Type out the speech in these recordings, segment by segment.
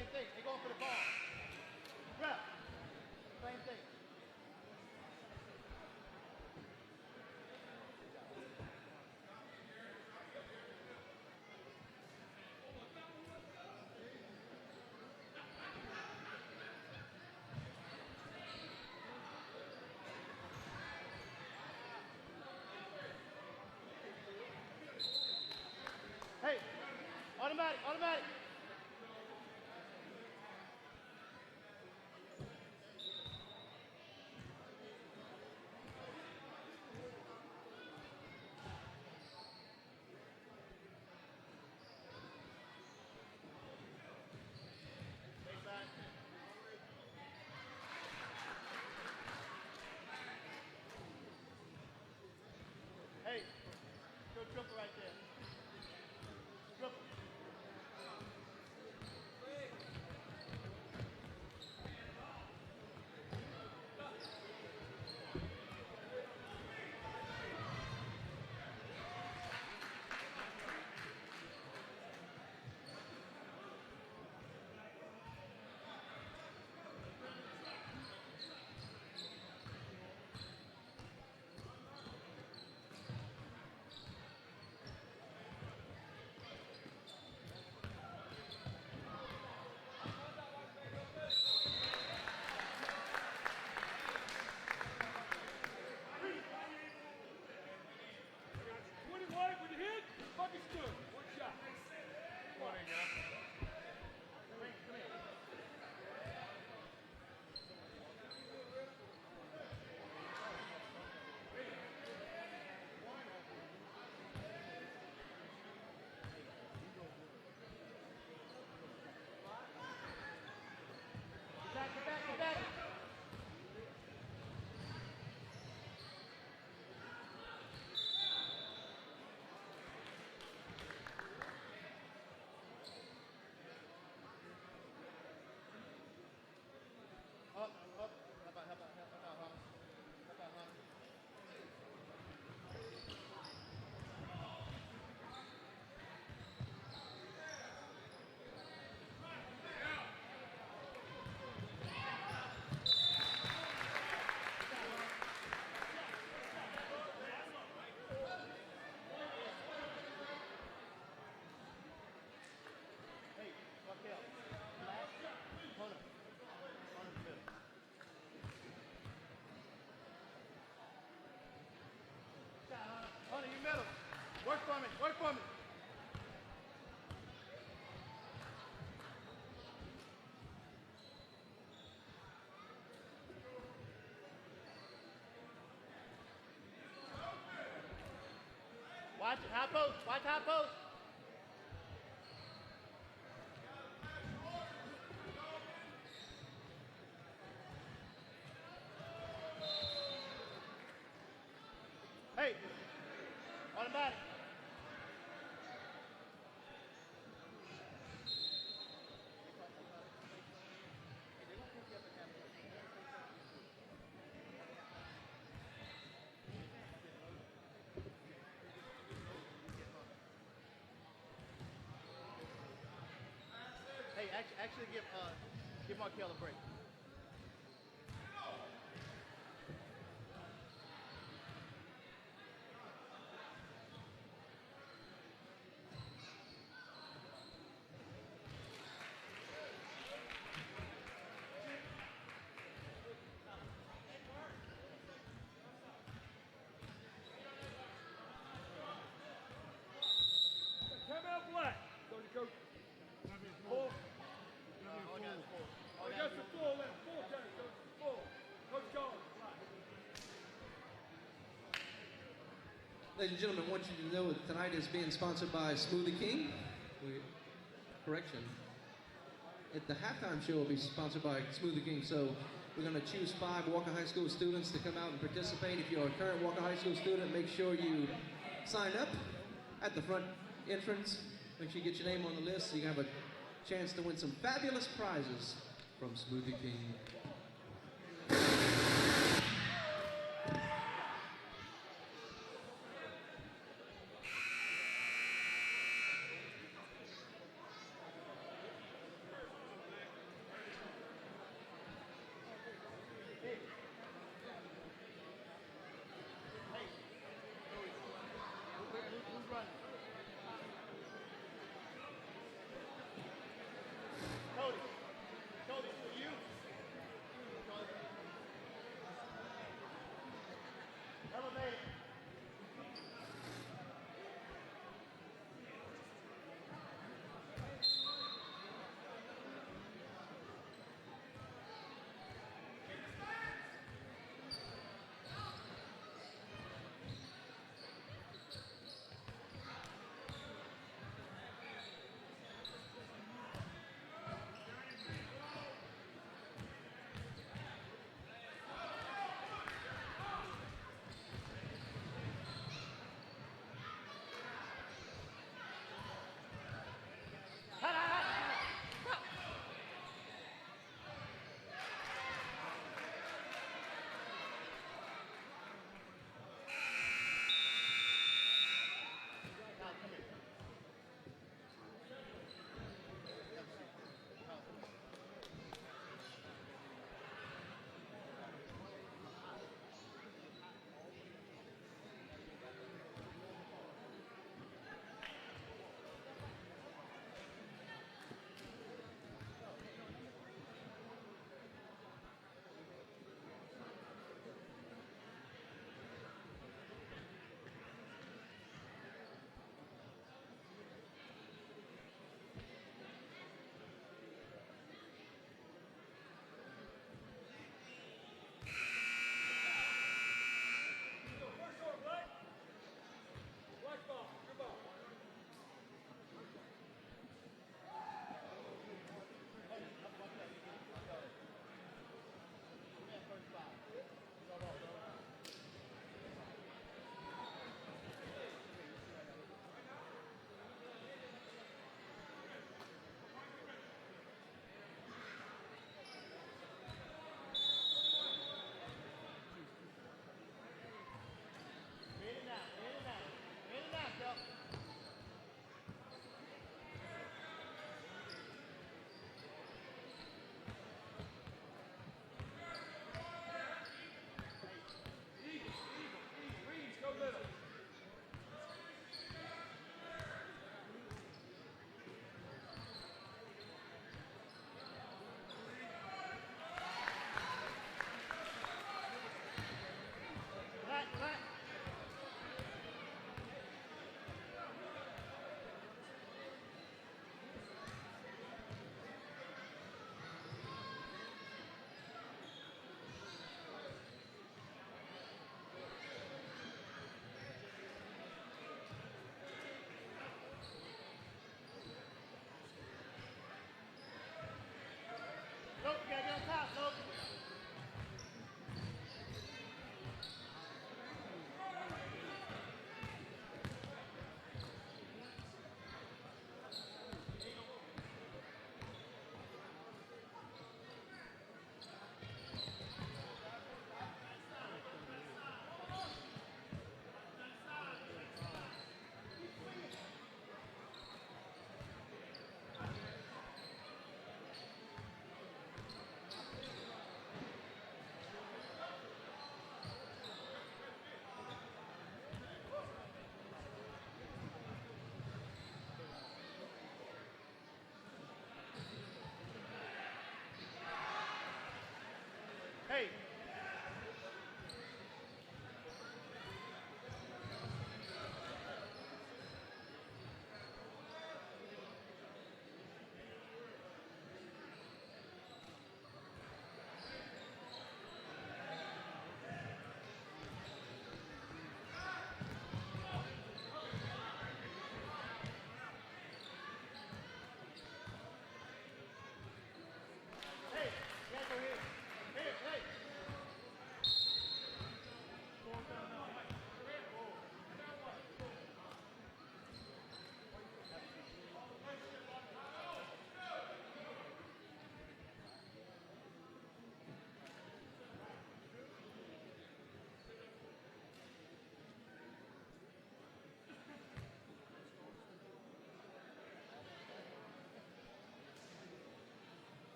same thing. They're going for the ball. Rep. Same thing. Hey, automatic, automatic. Take back. Hey, go triple right there. Triple. Get back, get back. Up, up. How about, huh? Hey, fuck out. Last, Hunter. Hunter's middle. Hunter, you middle. Work for me, work for me. Watch it, high post, watch high post. Hey, automatic. Hey, actually give Markel a break. Timeout black. Go to coach. Full. All I got is four. I got the full left. Full, Coach. Full. Coach Collins. Ladies and gentlemen, I want you to know that tonight is being sponsored by Smoothie King. Correction. At the halftime show will be sponsored by Smoothie King. So we're going to choose 5 Walker High School students to come out and participate. If you're a current Walker High School student, make sure you sign up at the front entrance. Make sure you get your name on the list so you can have a chance to win some fabulous prizes from Smoothie King.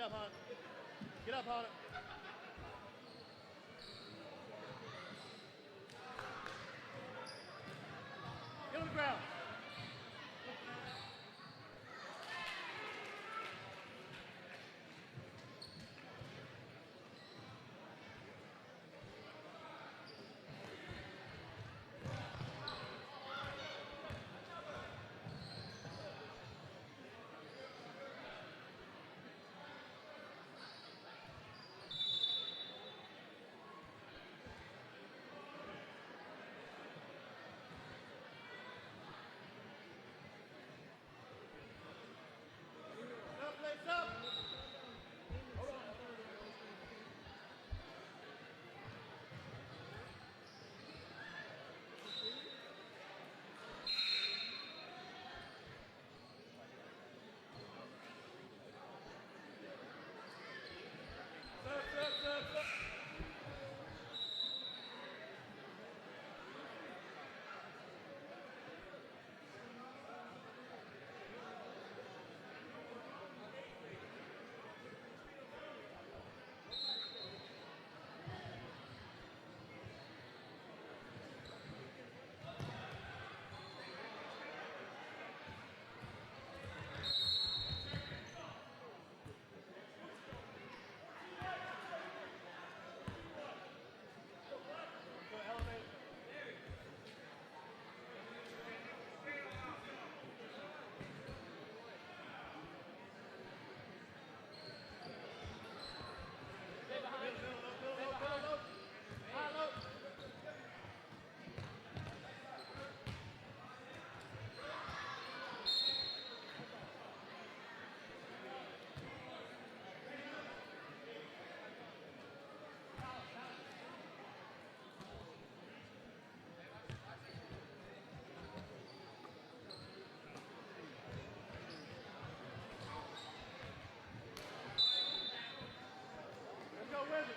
up, Hunt. Get up, Hunter. Get on the ground. Up, legs up. Up. Go elevate. High low. Let's go, Wizards.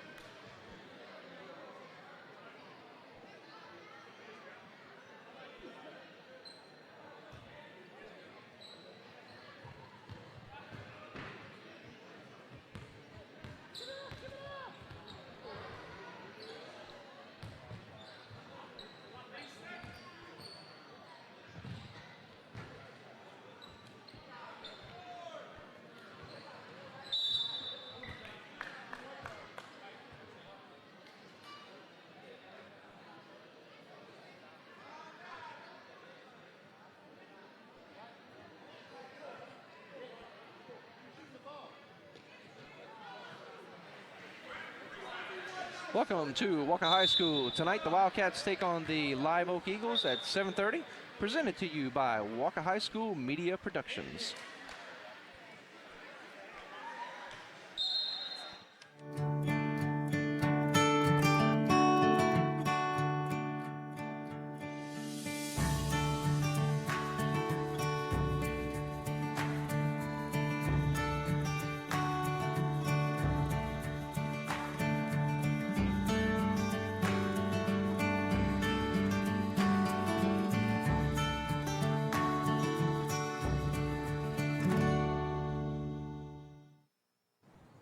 Welcome to Walker High School. Tonight, the Wildcats take on the Live Oak Eagles at 7:30. Presented to you by Walker High School Media Productions.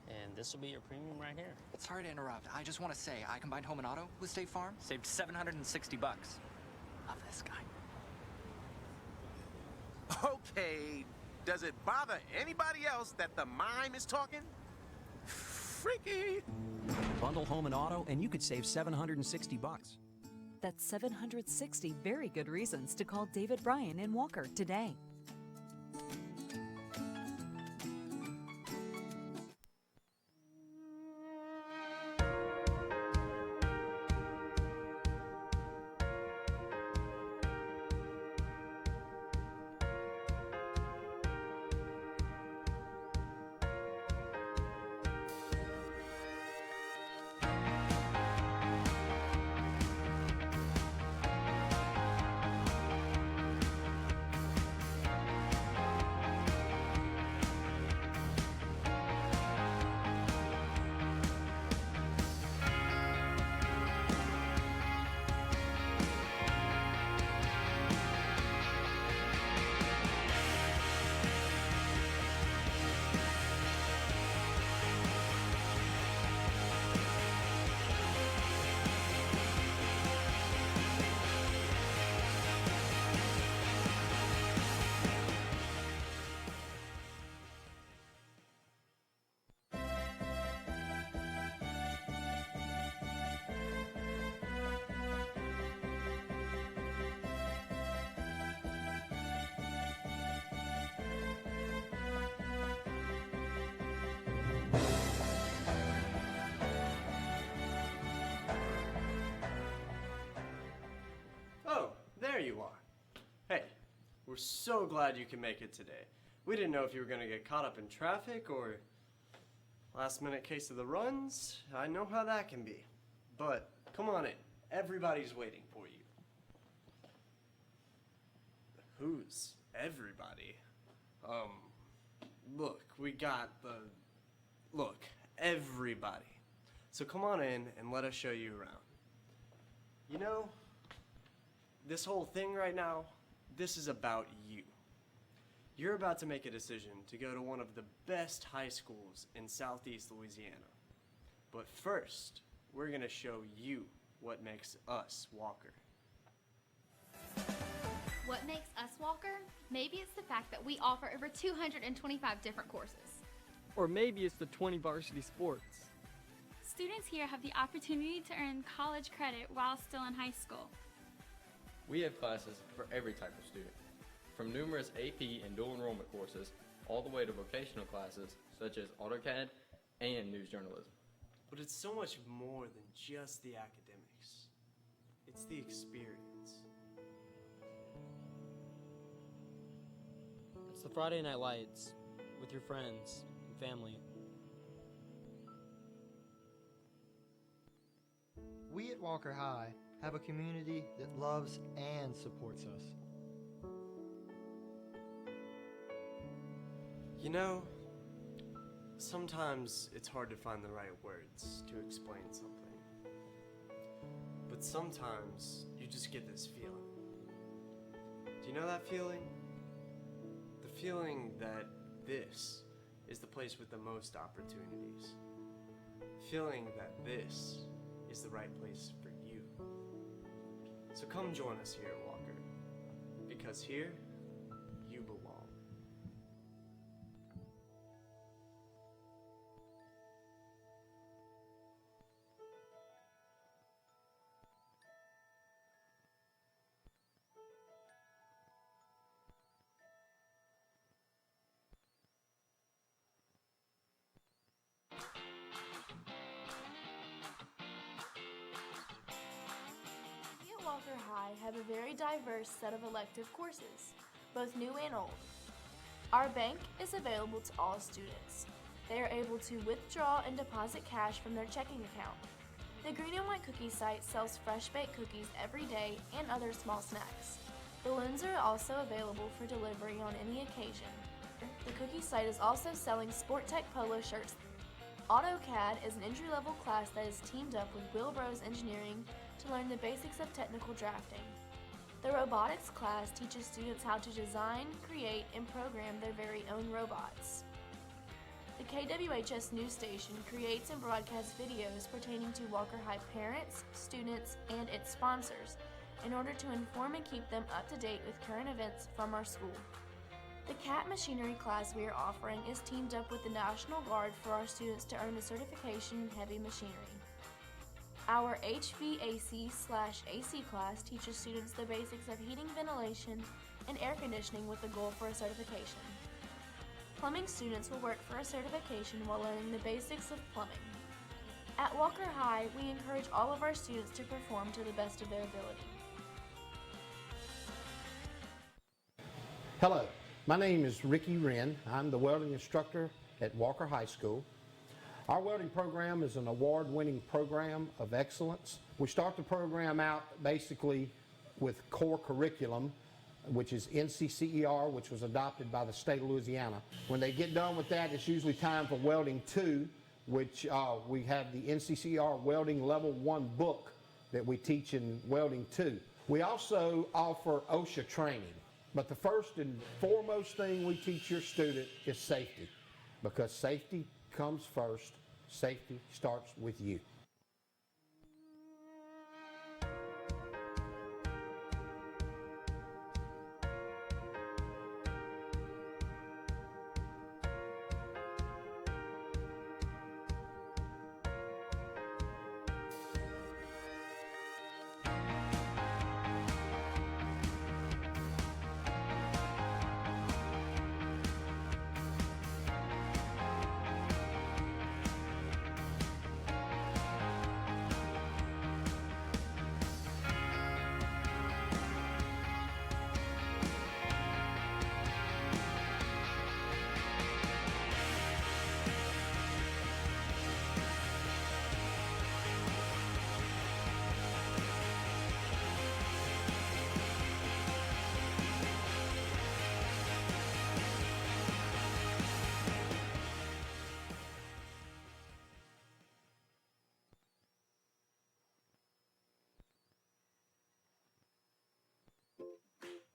And this will be your premium right here. Sorry to interrupt. I just want to say, I combined home and auto with State Farm. Saved $760. Love this guy. Okay, does it bother anybody else that the mime is talking? Freaky. Bundle home and auto, and you could save $760. That's 760 very good reasons to call David Bryan in Walker today. so glad you can make it today. We didn't know if you were going to get caught up in traffic or last minute case of the runs. I know how that can be. But come on in. Everybody's waiting for you. Who's everybody? Look, we got look, everybody. So come on in and let us show you around. You know, this whole thing right now, this is about you. You're about to make a decision to go to one of the best high schools in Southeast Louisiana. But first, we're going to show you what makes us Walker. What makes us Walker? Maybe it's the fact that we offer over 225 different courses. Or maybe it's the 20 varsity sports. Students here have the opportunity to earn college credit while still in high school. We have classes for every type of student, from numerous AP and dual enrollment courses all the way to vocational classes such as AutoCAD and news journalism. But it's so much more than just the academics. It's the experience. It's the Friday night lights with your friends and family. We at Walker High have a community that loves and supports us. You know, sometimes it's hard to find the right words to explain something. But sometimes you just get this feeling. Do you know that feeling? The feeling that this is the place with the most opportunities. Feeling that this is the right place for you. So come join us here at Walker, because here you belong. We at Walker High have a very diverse set of elective courses, both new and old. Our bank is available to all students. They are able to withdraw and deposit cash from their checking account. The Green and White Cookie site sells fresh baked cookies every day and other small snacks. Balloons are also available for delivery on any occasion. The cookie site is also selling Sport Tech polo shirts. AutoCAD is an entry-level class that is teamed up with Will Bros Engineering to learn the basics of technical drafting. The robotics class teaches students how to design, create, and program their very own robots. The KWHS news station creates and broadcasts videos pertaining to Walker High parents, students, and its sponsors in order to inform and keep them up to date with current events from our school. The CAT machinery class we are offering is teamed up with the National Guard for our students to earn a certification in heavy machinery. Our HVAC/AC class teaches students the basics of heating, ventilation, and air conditioning with the goal for a certification. Plumbing students will work for a certification while learning the basics of plumbing. At Walker High, we encourage all of our students to perform to the best of their ability. Hello, my name is Ricky Wren. I'm the welding instructor at Walker High School. Our welding program is an award-winning program of excellence. We start the program out basically with core curriculum, which is NCCER, which was adopted by the state of Louisiana. When they get done with that, it's usually time for Welding 2, which we have the NCCER Welding Level 1 book that we teach in Welding 2. We also offer OSHA training, but the first and foremost thing we teach your student is safety, because safety comes first. Safety starts with you.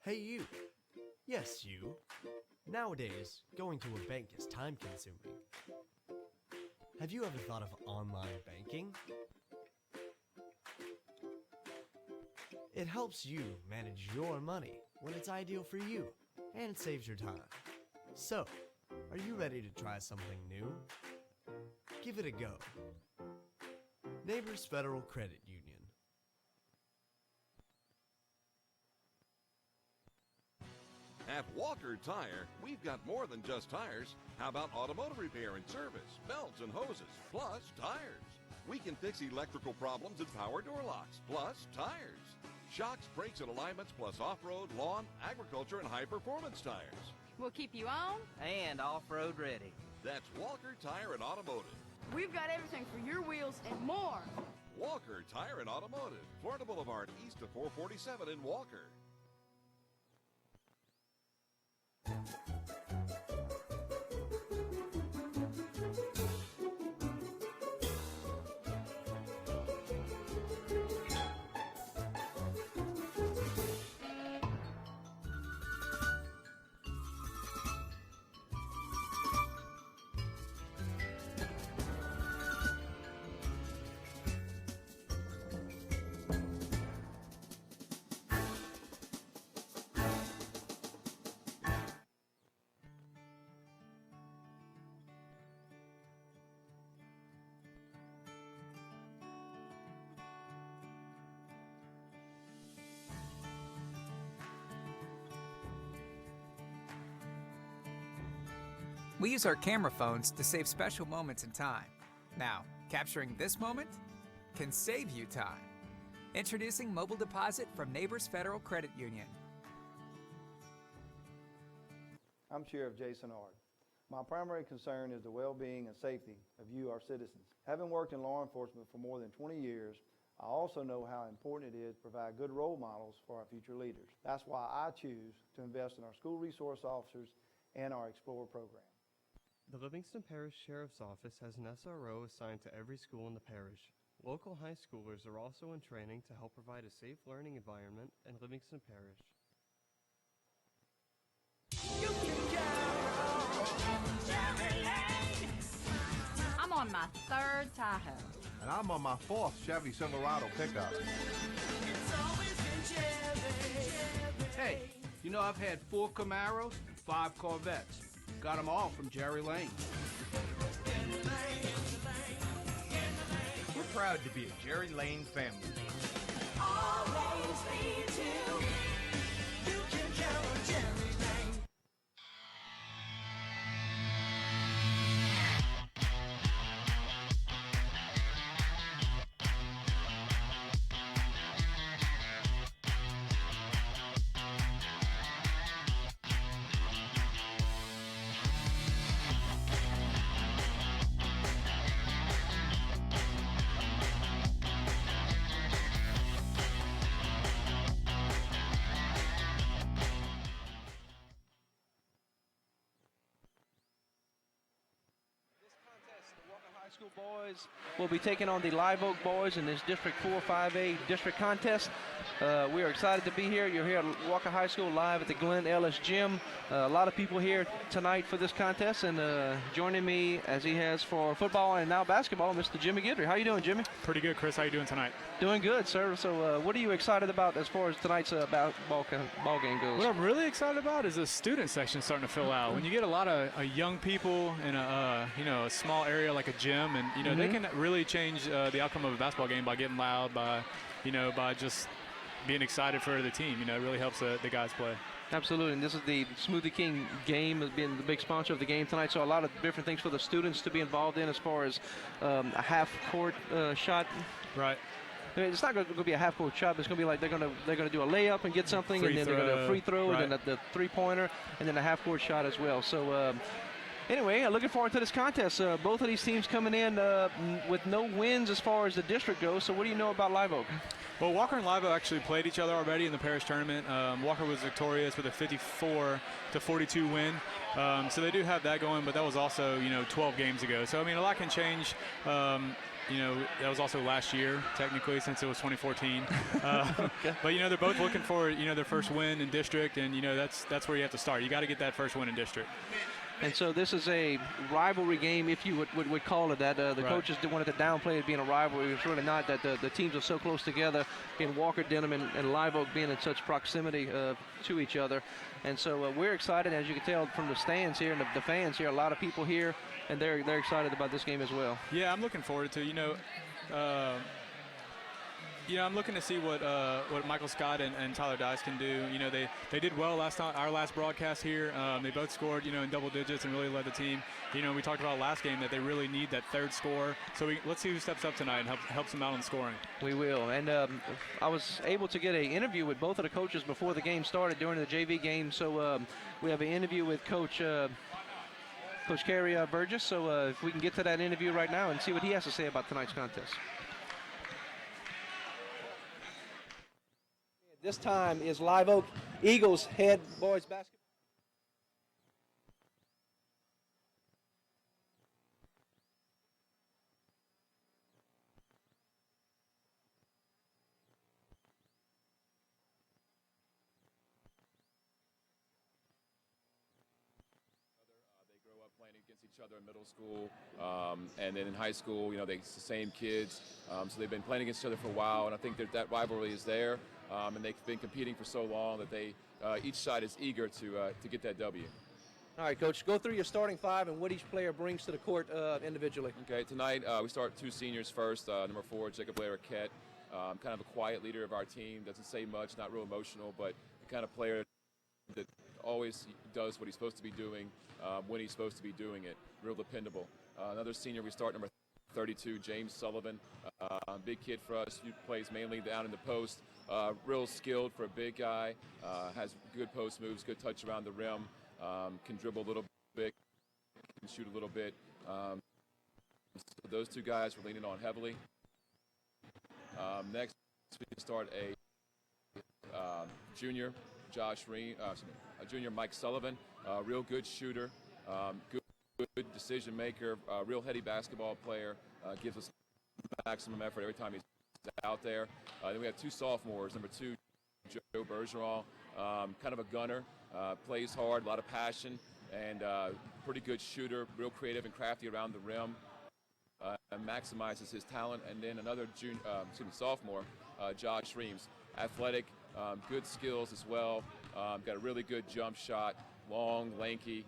Hey you. Yes, you. Nowadays, going to a bank is time consuming. Have you ever thought of online banking? It helps you manage your money when it's ideal for you, and it saves your time. So, are you ready to try something new? Give it a go. Neighbors Federal Credit Union. At Walker Tire, we've got more than just tires. How about automotive repair and service, belts and hoses, plus tires? We can fix electrical problems and power door locks, plus tires. Shocks, brakes, and alignments, plus off-road, lawn, agriculture, and high-performance tires. We'll keep you on and off-road ready. That's Walker Tire and Automotive. We've got everything for your wheels and more. Walker Tire and Automotive, Florida Boulevard, east of 447 in Walker. We use our camera phones to save special moments in time. Now, capturing this moment can save you time. Introducing Mobile Deposit from Neighbors Federal Credit Union. I'm Sheriff Jason Ard. My primary concern is the well-being and safety of you, our citizens. Having worked in law enforcement for more than 20 years, I also know how important it is to provide good role models for our future leaders. That's why I choose to invest in our school resource officers and our Explorer program. The Livingston Parish Sheriff's Office has an SRO assigned to every school in the parish. Local high schoolers are also in training to help provide a safe learning environment in Livingston Parish. I'm on my third Tahoe. And I'm on my fourth Chevy Silverado pickup. Hey, you know I've had 4 Camaros and 5 Corvettes. Got them all from Jerry Lane. We're proud to be a Jerry Lane family. Always leads you. You can count on Jerry Lane. School boys will be taking on the Live Oak boys in this District 4-5A district contest. We are excited to be here. You're here at Walker High School live at the Glenn Ellis Gym. A lot of people here tonight for this contest, and joining me as he has for football and now basketball, Mr. Jimmy Guidry. How you doing, Jimmy? Pretty good, Chris. How you doing tonight? Doing good, sir. So what are you excited about as far as tonight's ball game goes? What I'm really excited about is the student section starting to fill out. When you get a lot of young people in a small area like a gym, and they can really change the outcome of a basketball game by getting loud, by just being excited for the team. It really helps the guys play. Absolutely, and this is the Smoothie King game, being the big sponsor of the game tonight. So a lot of different things for the students to be involved in, as far as a half-court shot. Right. It's not going to be a half-court shot. But it's going to be like they're going to do a layup and get something, Free and then they're going to do a free throw, right. and then the three-pointer, and then a half-court shot as well. So Anyway, looking forward to this contest. Both of these teams coming in with no wins as far as the district goes. So what do you know about Live Oak? Well, Walker and Live Oak actually played each other already in the parish tournament. Walker was victorious with a 54-42 win. So they do have that going, but that was also, 12 games ago. So, I mean, a lot can change. That was also last year, technically, since it was 2014. But, they're both looking for, their first win in district, and, that's where you have to start. You got to get that first win in district. And so this is a rivalry game, if you would call it that. The coaches wanted to downplay it being a rivalry. It's really not. That the teams are so close together, in Walker Denham and Live Oak being in such proximity to each other. And so we're excited, as you can tell from the stands here and the fans here. A lot of people here, and they're excited about this game as well. Yeah, I'm looking forward to I'm looking to see what Michael Scott and Tyler Dice can do. They did well our last broadcast here. They both scored, in double digits and really led the team. We talked about last game that they really need that third score. So let's see who steps up tonight and helps them out on scoring. We will. And I was able to get an interview with both of the coaches before the game started during the JV game. So we have an interview with Coach Kerry Burgess. So if we can get to that interview right now and see what he has to say about tonight's contest. This time is Live Oak Eagles head boys basketball. They grow up playing against each other in middle school, and then in high school, it's the same kids. So they've been playing against each other for a while, and I think that rivalry is there. And they've been competing for so long that each side is eager to get that W. All right, Coach, go through your starting five and what each player brings to the court individually. Okay, tonight we start two seniors first. Number 4, Jacob Blair-Arquette, kind of a quiet leader of our team, doesn't say much, not real emotional, but the kind of player that always does what he's supposed to be doing when he's supposed to be doing it, real dependable. Another senior, we start number 32, James Sullivan, big kid for us, he plays mainly down in the post. Real skilled for a big guy, has good post moves, good touch around the rim, can dribble a little bit, can shoot a little bit. So those two guys we're leaning on heavily. Next, we start a junior, junior Mike Sullivan, real good shooter, good decision maker, real heady basketball player, gives us maximum effort every time he's out there. Then we have two sophomores. Number 2, Joe Bergeron, kind of a gunner, plays hard, a lot of passion, and pretty good shooter, real creative and crafty around the rim, and maximizes his talent. And then another sophomore, Josh Reams, athletic, good skills as well, got a really good jump shot, long, lanky,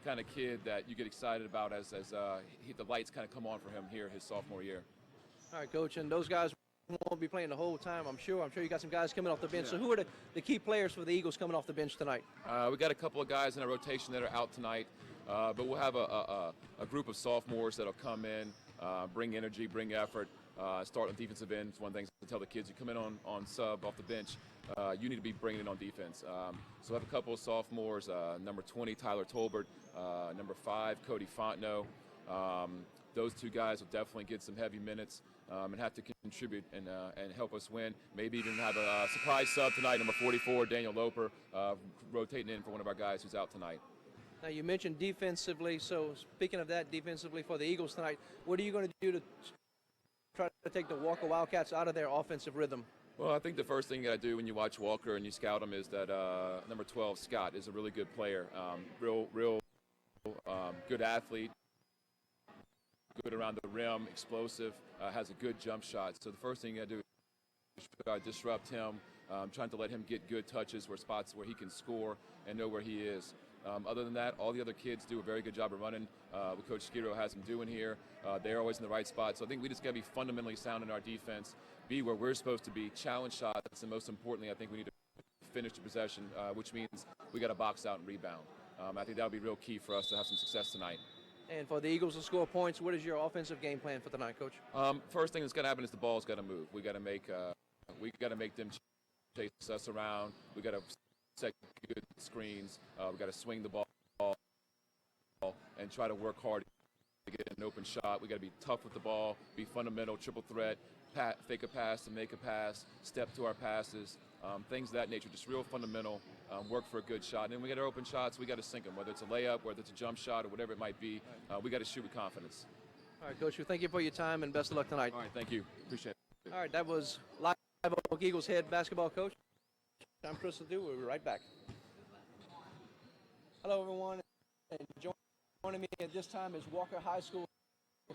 kind of kid that you get excited about as the lights kind of come on for him here his sophomore year. All right, Coach, and those guys won't be playing the whole time, I'm sure. I'm sure you got some guys coming off the bench. Yeah. So who are the key players for the Eagles coming off the bench tonight? We got a couple of guys in our rotation that are out tonight, but we'll have a group of sophomores that'll come in, bring energy, bring effort, start on defensive end. It's one thing to tell the kids, you come in on sub off the bench, you need to be bringing it on defense. So we have a couple of sophomores, number 20, Tyler Tolbert, number 5, Cody Fontenot. Those two guys will definitely get some heavy minutes and have to contribute and help us win. Maybe even have a surprise sub tonight, number 44, Daniel Loper, rotating in for one of our guys who's out tonight. Now, you mentioned defensively, so speaking of that, defensively for the Eagles tonight, what are you going to do to try to take the Walker Wildcats out of their offensive rhythm? Well, I think the first thing you got to do when you watch Walker and you scout him is that number 12, Scott, is a really good player, real good athlete, good around the rim, explosive, has a good jump shot. So the first thing you got to do is disrupt him, trying to let him get good touches where spots where he can score and know where he is. Other than that, all the other kids do a very good job of running. What Coach Skiro has them doing here, they're always in the right spot. So I think we just got to be fundamentally sound in our defense, be where we're supposed to be, challenge shots, and most importantly, I think we need to finish the possession, which means we got to box out and rebound. I think that'll be real key for us to have some success tonight. And for the Eagles to score points, what is your offensive game plan for tonight, Coach? First thing that's got to happen is the ball's got to move. We got to make them chase us around. We got to set good screens. We got to swing the ball. and try to work hard to get an open shot. We got to be tough with the ball, be fundamental, triple threat, fake a pass to make a pass, step to our passes, things of that nature, just real fundamental, work for a good shot. And then we get our open shots, we got to sink them, whether it's a layup, whether it's a jump shot, or whatever it might be. We got to shoot with confidence. All right, Coach, thank you for your time and best of luck tonight. All right, thank you. Appreciate it. All right, that was Live Oak Eagles head basketball coach. I'm Chris Ledoux. We'll be right back. Hello, everyone. And joining me at this time is Walker High School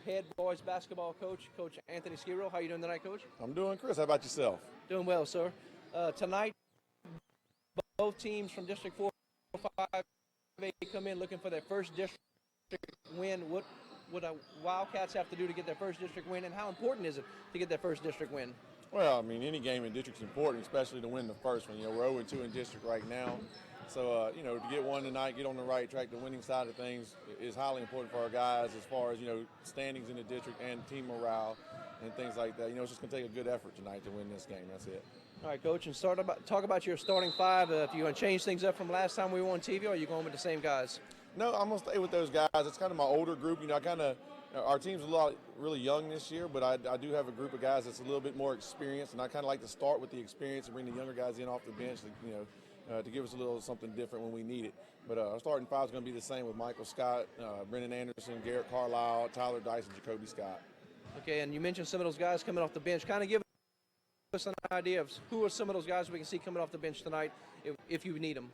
head boys basketball coach, Coach Anthony Skiro. How are you doing tonight, Coach? I'm doing, Chris. How about yourself? Doing well, sir. Tonight, both teams from District 4 5 come in looking for their first district win. What would the Wildcats have to do to get their first district win, and how important is it to get their first district win? Well, I mean, any game in district's important, especially to win the first one. You know, we're 0-2 in district right now. So, you know, to get one tonight, get on the right track, the winning side of things is highly important for our guys as far as, you know, standings in the district and team morale and things like that. You know, it's just going to take a good effort tonight to win this game. That's it. All right, Coach, and talk about your starting five. If you're going to change things up from last time we were on TV, or are you going with the same guys? No, I'm going to stay with those guys. It's kind of my older group. You know, our team's really young this year, but I do have a group of guys that's a little bit more experienced, and I kind of like to start with the experience and bring the younger guys in off the bench, you know, to give us a little something different when we need it. But our starting five is going to be the same with Michael Scott, Brendan Anderson, Garrett Carlisle, Tyler Dice, and Jacoby Scott. Okay, and you mentioned some of those guys coming off the bench. Kind of give us an idea of who are some of those guys we can see coming off the bench tonight if you need them.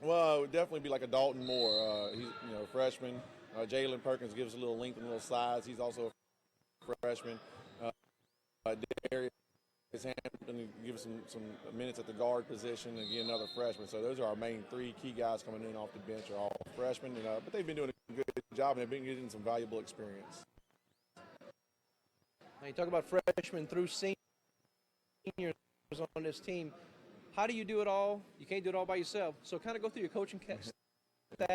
Well, it would definitely be like a Dalton Moore. He's, you know, a freshman. Jalen Perkins gives a little length and a little size. He's also a freshman. Darius Hampton gives some minutes at the guard position. Again, another freshman. So those are our main three key guys coming in off the bench are all freshmen. And, but they've been doing a good job and they've been getting some valuable experience. Now you talk about freshmen through seniors on this team. How do you do it all? You can't do it all by yourself. So kind of go through your coaching staff and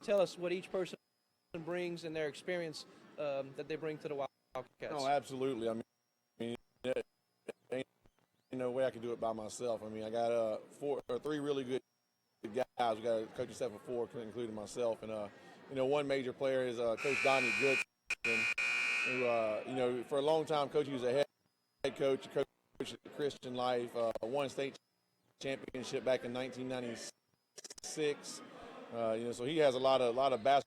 tell us what each person brings and their experience that they bring to the Wildcats. No, absolutely. I mean, there ain't no way I could do it by myself. I mean, I got three really good guys. We got a coaching staff of four, including myself. And, you know, one major player is Coach Donnie Goodson, who, you know, for a long time, Coach, he was a head coach, coach at Christian Life, won state championship back in 1996. You know, so he has a lot of basketball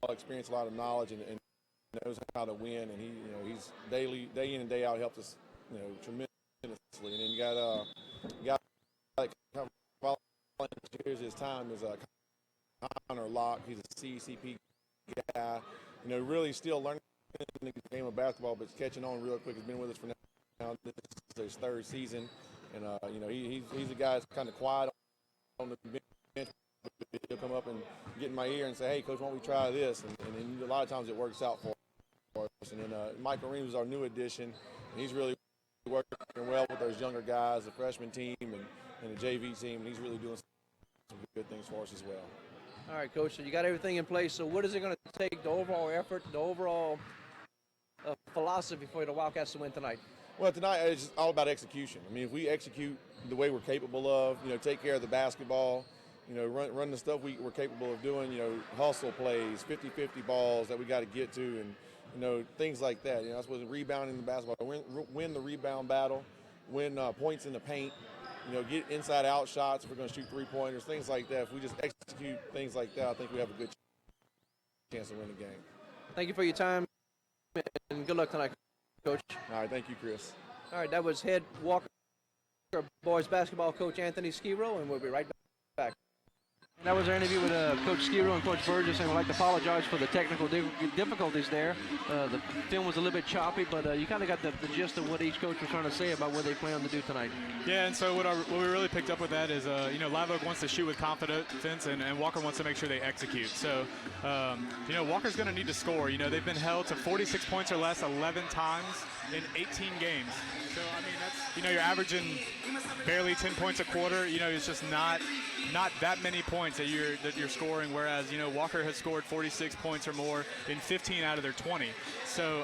experience, a lot of knowledge, and knows how to win. And he, you know, he's day in and day out helps us, you know, tremendously. And then you got a guy that kind of volunteers his time is Connor Locke. He's a CCP guy. You know, really still learning the game of basketball, but catching on real quick. He's been with us for now. This is his third season, and you know, he's a guy that's kind of quiet on the bench. He'll come up and get in my ear and say, "Hey, Coach, why don't we try this?" And then a lot of times it works out for us. And then Michael Reeves is our new addition, and he's really working well with those younger guys, the freshman team and the JV team. And he's really doing some good things for us as well. All right, Coach, so you got everything in place. So what is it going to take, the overall effort, the overall philosophy for the Wildcats to win tonight? Well, tonight it's just all about execution. I mean, if we execute the way we're capable of, you know, take care of the basketball, you know, run the stuff we're capable of doing, you know, hustle plays, 50-50 balls that we got to get to, and, you know, things like that. You know, that's what rebounding the basketball. Win the rebound battle, win points in the paint, you know, get inside-out shots if we're going to shoot three-pointers, things like that. If we just execute things like that, I think we have a good chance to win the game. Thank you for your time, and good luck tonight, Coach. All right, thank you, Chris. All right, that was head Walker boys basketball coach Anthony Skiro, and we'll be right back. That was our interview with Coach Skiro and Coach Burgess, and we'd like to apologize for the technical difficulties there. The film was a little bit choppy, but you kind of got the gist of what each coach was trying to say about what they plan to do tonight. Yeah, and so what we really picked up with that is, you know, Live Oak wants to shoot with confidence, and Walker wants to make sure they execute. So, you know, Walker's going to need to score. You know, they've been held to 46 points or less 11 times in 18 games. So, I mean, that's, you know, you're averaging barely 10 points a quarter. You know, it's just not that many points that you're scoring, whereas, you know, Walker has scored 46 points or more in 15 out of their 20. So,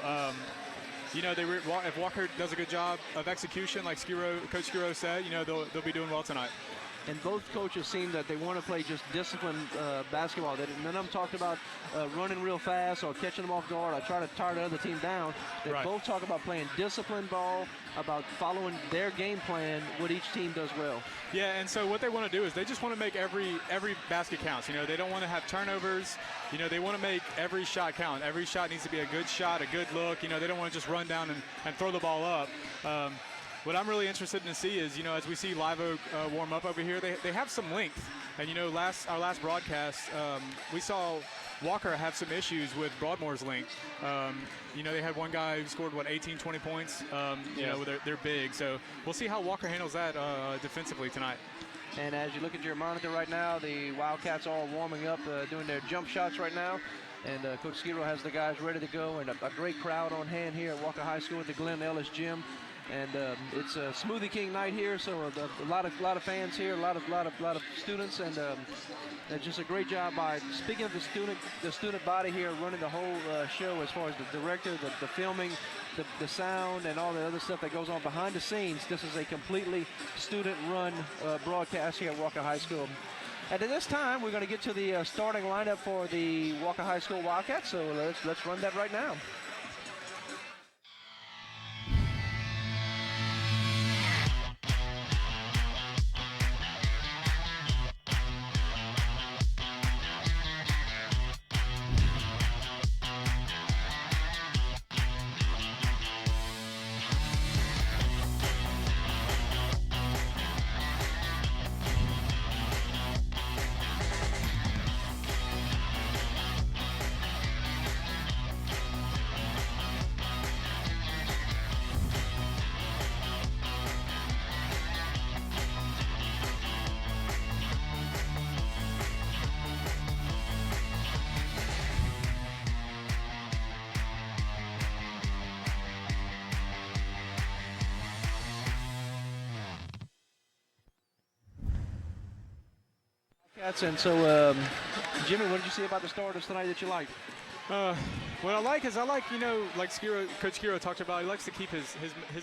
you know, if Walker does a good job of execution, like Coach Skiro said, you know, they'll be doing well tonight. and both coaches seem that they want to play just disciplined basketball. None of them talked about running real fast or catching them off guard or try to tire the other team down. They both talk about playing disciplined ball, about following their game plan, what each team does well. Yeah, and so what they want to do is they just want to make every basket counts. You know, they don't want to have turnovers. You know, they want to make every shot count. Every shot needs to be a good shot, a good look. You know, they don't want to just run down and throw the ball up. What I'm really interested to see is, you know, as we see Live Oak warm up over here, they have some length. And, you know, our last broadcast, we saw Walker have some issues with Broadmoor's length. You know, they had one guy who scored, 18, 20 points. You know, they're big. So we'll see how Walker handles that defensively tonight. And as you look at your monitor right now, the Wildcats are all warming up, doing their jump shots right now. And Coach Skidrow has the guys ready to go, and a great crowd on hand here at Walker High School at the Glenn Ellis Gym. And it's a Smoothie King night here, so a lot of fans here, a lot of students, and just a great job by, speaking of the student body here, running the whole show as far as the director, the filming, the sound, and all the other stuff that goes on behind the scenes. This is a completely student-run broadcast here at Walker High School. And at this time, we're going to get to the starting lineup for the Walker High School Wildcats. So let's run that right now. And so, Jimmy, what did you see about the starters tonight that you liked? What I like, you know, like Coach Skidrow talked about, he likes to keep his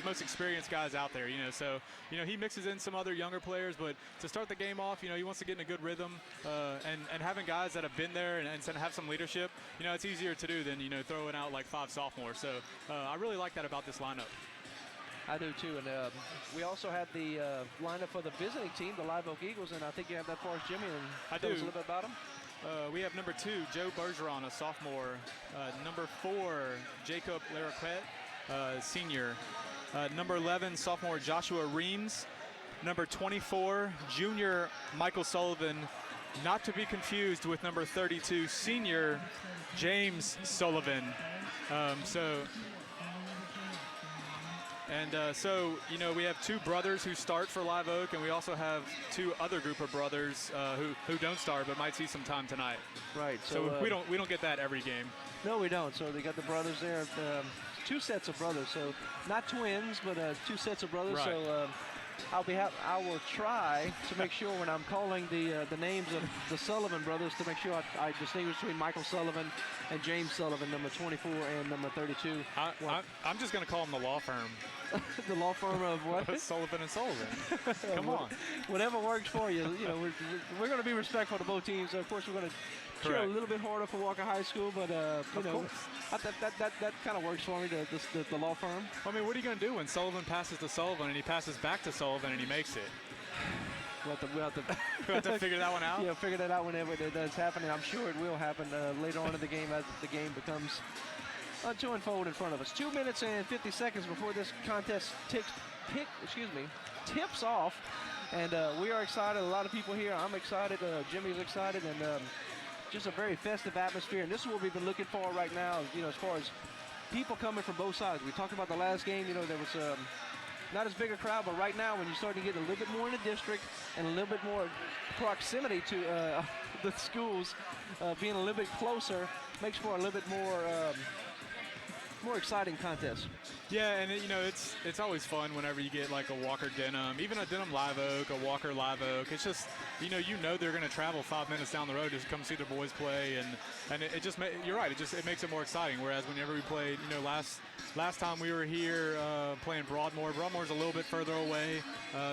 most experienced guys out there, you know. So, you know, he mixes in some other younger players, but to start the game off, you know, he wants to get in a good rhythm. And having guys that have been there and have some leadership, you know, it's easier to do than, you know, throwing out like 5 sophomores. So I really like that about this lineup. I do too, and we also have the lineup for the visiting team, the Live Oak Eagles, and I think you have that for us, Jimmy. And tell us a little bit about them. We have number 2, Joe Bergeron, a sophomore. Number 4, Jacob Laraquette, senior. Number 11, sophomore Joshua Reams. Number 24, junior Michael Sullivan, not to be confused with number 32, senior James Sullivan. So, you know, we have 2 brothers who start for Live Oak, and we also have 2 other group of brothers who don't start but might see some time tonight. Right. So we don't get that every game. No, we don't. So they got the brothers there, 2 sets of brothers. So not twins, but 2 sets of brothers. Right. So I will try to make sure when I'm calling the names of the Sullivan brothers to make sure I distinguish between Michael Sullivan and James Sullivan, number 24 and number 32. I'm just going to call them the law firm. The law firm of what? Sullivan and Sullivan. Come on. Whatever works for you. You know, we're going to be respectful to both teams. Of course, we're going to cheer a little bit harder for Walker High School, but you know, that kind of works for me. The law firm. I mean, what are you going to do when Sullivan passes to Sullivan and he passes back to Sullivan and he makes it? We'll have to figure that one out? Yeah, figure that out whenever it does happen, and I'm sure it will happen later on in the game as the game becomes to unfold in front of us. 2 minutes and 50 seconds before this contest tips off, and we are excited. A lot of people here. I'm excited. Jimmy's excited, and just a very festive atmosphere. And this is what we've been looking for right now. You know, as far as people coming from both sides. We talked about the last game. You know, there was not as big a crowd, but right now when you're starting to get a little bit more in the district and a little bit more proximity to the schools, being a little bit closer makes for a little bit more more exciting contest. Yeah, and it's always fun whenever you get like a Walker Denham, even a Denham Live Oak, a Walker Live Oak. It's just they're going to travel 5 minutes down the road to come see their boys play, and it just you're right. It makes it more exciting. Whereas whenever we played, last time we were here playing Broadmoor. Broadmoor's a little bit further away,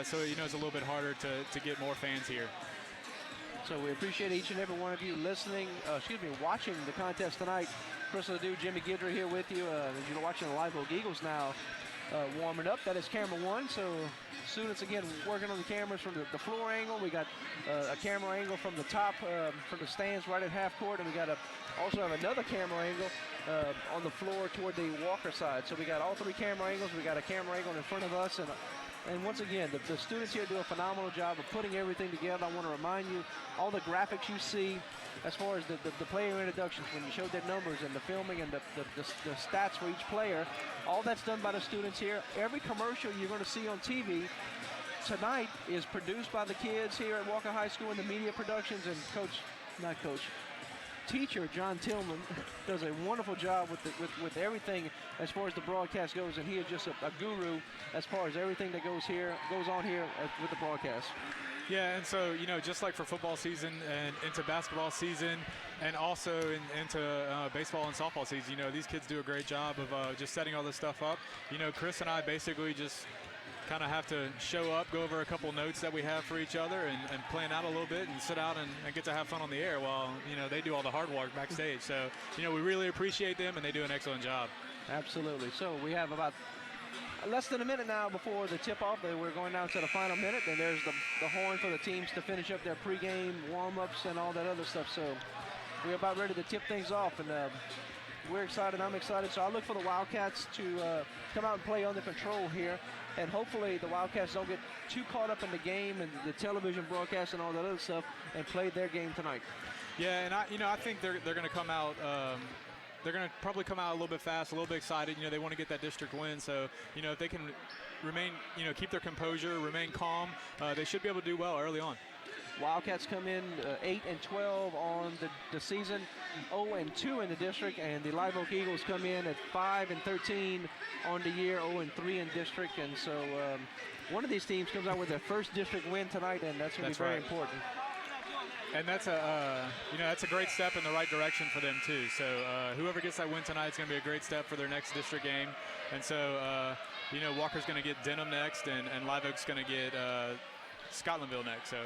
so it's a little bit harder to get more fans here. So we appreciate each and every one of you watching the contest tonight. Chris Ledoux, Jimmy Guidry here with you. As you're watching the Live Oak Eagles now warming up. That is camera 1. So students, again, working on the cameras from the floor angle. We got a camera angle from the top, from the stands right at half court. And we got also have another camera angle on the floor toward the Walker side. So we got all 3 camera angles. We got a camera angle in front of us. And once again, the students here do a phenomenal job of putting everything together. I want to remind you, all the graphics you see as far as the player introductions, when you showed their numbers and the filming and the stats for each player, all that's done by the students here. Every commercial you're going to see on TV tonight is produced by the kids here at Walker High School in the media productions, and teacher John Tillman does a wonderful job with everything as far as the broadcast goes, and he is just a guru as far as everything that goes on here with the broadcast. Yeah, and so, just like for football season and into basketball season and also into baseball and softball season, these kids do a great job of just setting all this stuff up. Chris and I basically just kind of have to show up, go over a couple notes that we have for each other and plan out a little bit and sit out and get to have fun on the air while, they do all the hard work backstage. So, we really appreciate them, and they do an excellent job. Absolutely. So we have about less than a minute now before the tip-off. We're going down to the final minute, and there's the horn for the teams to finish up their pregame warm-ups and all that other stuff. So we're about ready to tip things off, and we're excited. I'm excited. So I look for the Wildcats to come out and play under control here, and hopefully the Wildcats don't get too caught up in the game and the television broadcast and all that other stuff and play their game tonight. Yeah, and I think they're going to come out. They're going to probably come out a little bit fast, a little bit excited. They want to get that district win. So, if they can remain, keep their composure, remain calm, they should be able to do well early on. Wildcats come in 8-12 on the season, 0-2 in the district, and the Live Oak Eagles come in at 5-13 on the year, 0-3 in district. And so one of these teams comes out with their first district win tonight, and that's going to be very important. And that's a great step in the right direction for them too. So whoever gets that win tonight is going to be a great step for their next district game. And so Walker's going to get Denham next, and Live Oak's going to get Scotlandville next. So.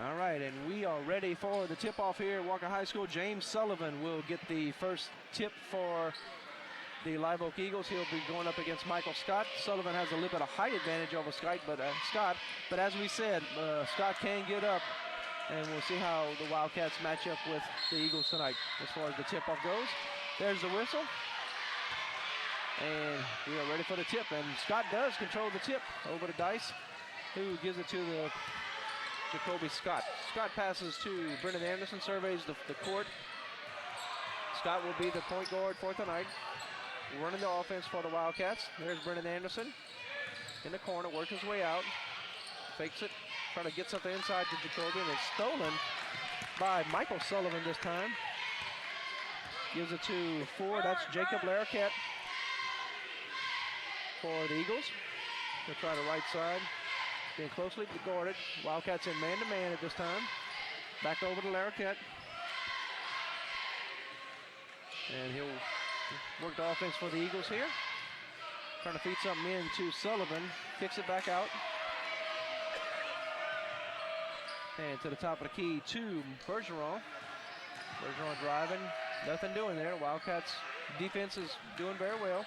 All right, and we are ready for the tip-off here at Walker High School. James Sullivan will get the first tip for the Live Oak Eagles. He'll be going up against Michael Scott. Sullivan has a little bit of height advantage over Scott, but as we said, Scott can get up. And we'll see how the Wildcats match up with the Eagles tonight as far as the tip-off goes. There's the whistle. And we are ready for the tip. And Scott does control the tip over to Dice, who gives it to the Jacoby Scott. Scott passes to Brendan Anderson, surveys the court. Scott will be the point guard for tonight, running the offense for the Wildcats. There's Brendan Anderson in the corner, works his way out, fakes it. Trying to get something inside to Jacoby, and it's stolen by Michael Sullivan this time. Gives it to Ford. That's Jacob Larroquette for the Eagles. They'll try the right side. Being closely guarded. Wildcats in man-to-man at this time. Back over to Larroquette. And he'll work the offense for the Eagles here. Trying to feed something in to Sullivan. Kicks it back out. And to the top of the key to Bergeron. Bergeron driving, nothing doing there. Wildcats defense is doing very well.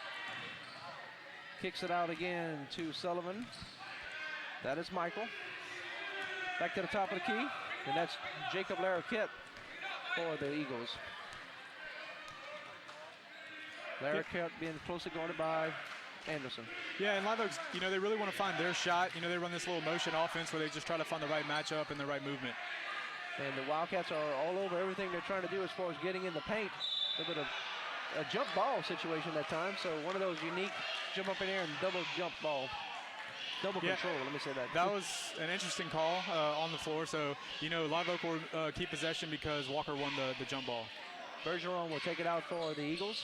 Kicks it out again to Sullivan. That is Michael. Back to the top of the key, and that's Jacob Larroquette for the Eagles. Larroquette being closely guarded by Anderson. Yeah, and Live Oaks, they really want to find their shot. They run this little motion offense where they just try to find the right matchup and the right movement. And the Wildcats are all over everything they're trying to do as far as getting in the paint. A bit of a jump ball situation that time. So one of those unique jump up in air and double jump ball. Double control, let me say that. That was an interesting call on the floor. So, Live Oak will keep possession because Walker won the jump ball. Bergeron will take it out for the Eagles.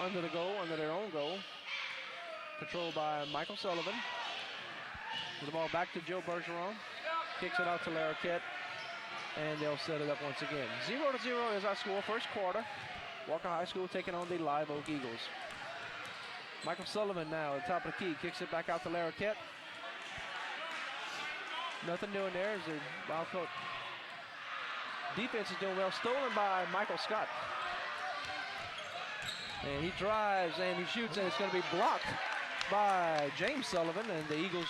under the goal, under their own goal. Controlled by Michael Sullivan. The ball back to Joe Bergeron. Kicks it out to Larroquette. And they'll set it up once again. 0-0 is our score, first quarter. Walker High School taking on the Live Oak Eagles. Michael Sullivan now at the top of the key. Kicks it back out to Larroquette. Nothing doing there as the Wildcat defense is doing well. Stolen by Michael Scott. And he drives and he shoots, and it's going to be blocked by James Sullivan, and the Eagles.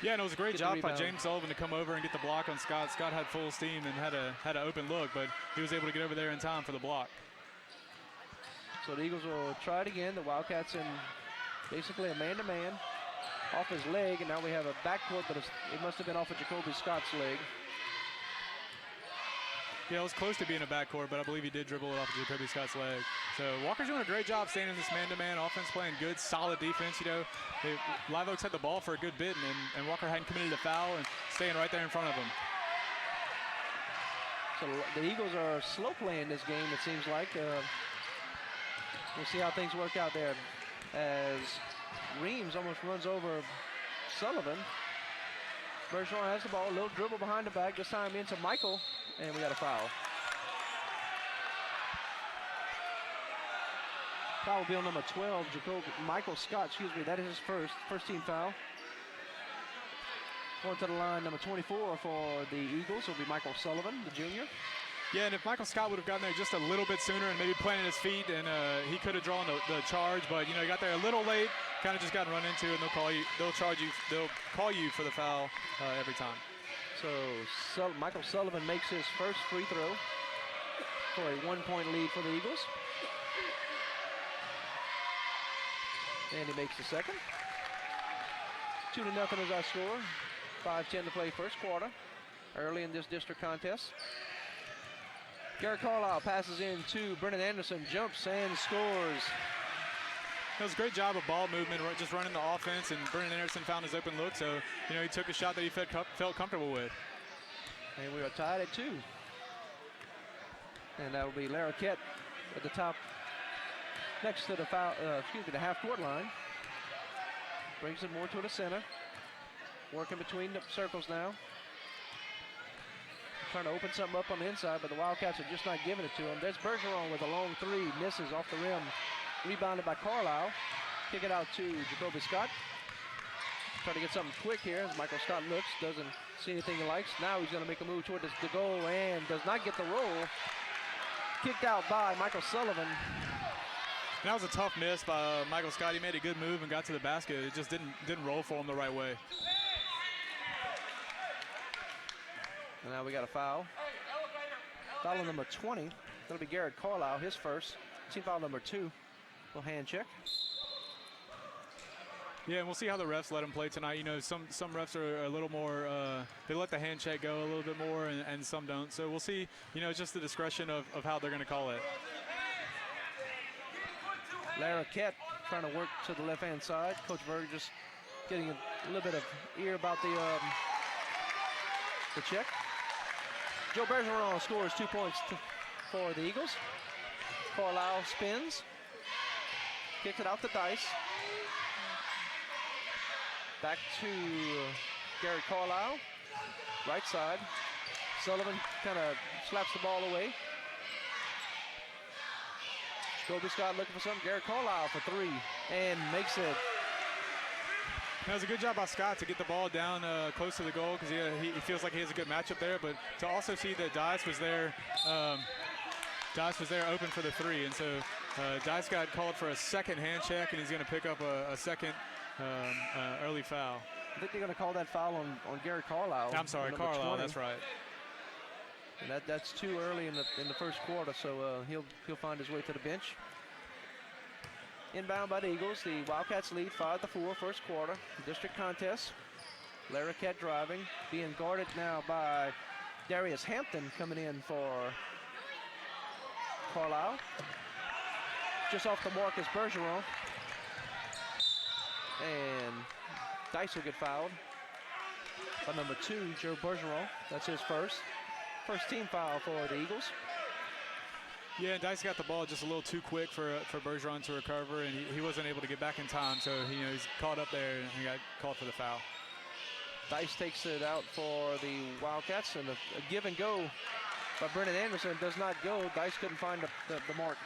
Yeah, and it was a great get the job by rebound. James Sullivan to come over and get the block on Scott. Scott had full steam and had an open look, but he was able to get over there in time for the block. So the Eagles will try it again. The Wildcats in basically a man-to-man off his leg, and now we have a backcourt, but it must have been off of Jacoby Scott's leg. Yeah, it was close to being a backcourt, but I believe he did dribble it off of Jacoby Scott's leg. So Walker's doing a great job staying in this man-to-man offense, playing good, solid defense. You know, Live Oaks had the ball for a good bit, and Walker hadn't committed a foul and staying right there in front of him. So the Eagles are slow playing this game, it seems like. We'll see how things work out there as Reams almost runs over Sullivan. Bergeron has the ball, a little dribble behind the back, this time into Michael, and we got a foul. Foul will be on number 12, Michael Scott, that is his first team foul. Going to the line, number 24 for the Eagles will be Michael Sullivan, the junior. Yeah, and if Michael Scott would have gotten there just a little bit sooner and maybe planted his feet, and he could have drawn the charge, but you know, he got there a little late, kind of just got run into, and they'll call you for the foul every time. So Michael Sullivan makes his first free throw for a 1-point lead for the Eagles. And he makes the second. 2-0 is our score. 5:10 to play first quarter. Early in this district contest. Garrett Carlisle passes in to Brennan Anderson, jumps and scores. It was a great job of ball movement, just running the offense, and Brennan Anderson found his open look, so you know, he took a shot that he felt comfortable with. And we are tied at 2. And that will be Larroquette at the top, next to the the half-court line. Brings it more to the center. Working between the circles now. Trying to open something up on the inside, but the Wildcats are just not giving it to him. There's Bergeron with a long three, misses off the rim. Rebounded by Carlisle. Kick it out to Jacoby Scott. Trying to get something quick here as Michael Scott looks, doesn't see anything he likes. Now he's going to make a move toward the goal and does not get the roll. Kicked out by Michael Sullivan. That was a tough miss by Michael Scott. He made a good move and got to the basket. It just didn't roll for him the right way. And now we got a foul. Foul on number 20. That'll be Garrett Carlisle, his first. Team foul number 2. Little hand check. Yeah, and we'll see how the refs let him play tonight. You know, some refs are a little more, they let the hand check go a little bit more, and some don't. So we'll see, you know, just the discretion of how they're going to call it. Larroquette trying to work to the left-hand side. Coach Berg just getting a little bit of ear about the check. Joe Bergeron scores 2 points for the Eagles. Carlisle spins. Kicks it out to Dice. Back to Garrett Carlisle. Right side. Sullivan kind of slaps the ball away. Jacoby Scott looking for something. Garrett Carlisle for 3 and makes it. That was a good job by Scott to get the ball down close to the goal, because he feels like he has a good matchup there. But to also see that Dice was there open for the 3, and so Dice got called for a second hand check, and he's going to pick up a second early foul. I think they're going to call that foul on Garrett Carlisle. I'm sorry, Carlisle. 20. That's right. And that's too early in the first quarter, so he'll find his way to the bench. Inbound by the Eagles. The Wildcats lead 5-4, first quarter. District contest. Larroquette driving, being guarded now by Darius Hampton coming in for Carlisle. Just off the mark is Bergeron. And Dice will get fouled by number 2, Joe Bergeron. That's his first team foul for the Eagles. Yeah, and Dice got the ball just a little too quick for Bergeron to recover, and he wasn't able to get back in time, so he's caught up there and he got called for the foul. Dice takes it out for the Wildcats, and a give and go by Brennan Anderson does not go. Dice couldn't find the mark.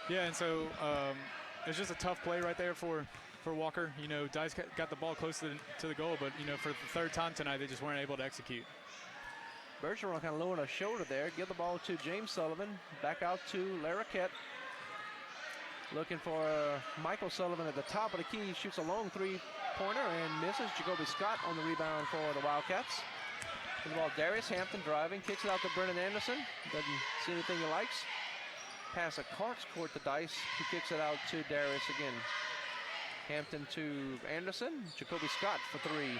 Yeah, and so it's just a tough play right there for Walker. Dice got the ball close to the goal, but for the third time tonight, they just weren't able to execute. Bergeron kind of lowering a shoulder there. Give the ball to James Sullivan. Back out to Larroquette. Looking for Michael Sullivan at the top of the key. Shoots a long three-pointer and misses. Jacoby Scott on the rebound for the Wildcats. The ball, Darius Hampton driving. Kicks it out to Brennan Anderson. Doesn't see anything he likes. Pass a Clark's court to Dice, who kicks it out to Darius again. Hampton to Anderson. Jacoby Scott for three.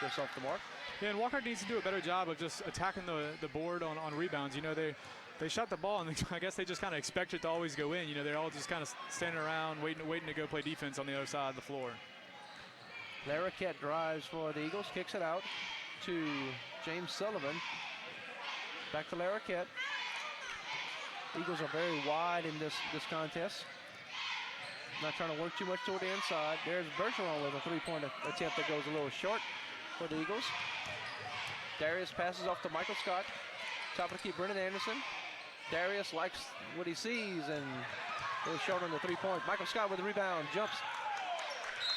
Just off the mark. Yeah, and Walker needs to do a better job of just attacking the board on rebounds. They shot the ball, and I guess they just kind of expect it to always go in. They're all just kind of standing around waiting to go play defense on the other side of the floor. Larroquette drives for the Eagles, kicks it out to James Sullivan. Back to Larroquette. Eagles are very wide in this contest. Not trying to work too much toward the inside. There's Bergeron with a three-point attempt that goes a little short for the Eagles. Darius passes off to Michael Scott. Top of the key, Brennan Anderson. Darius likes what he sees and a little short on the three-point. Michael Scott with the rebound, jumps,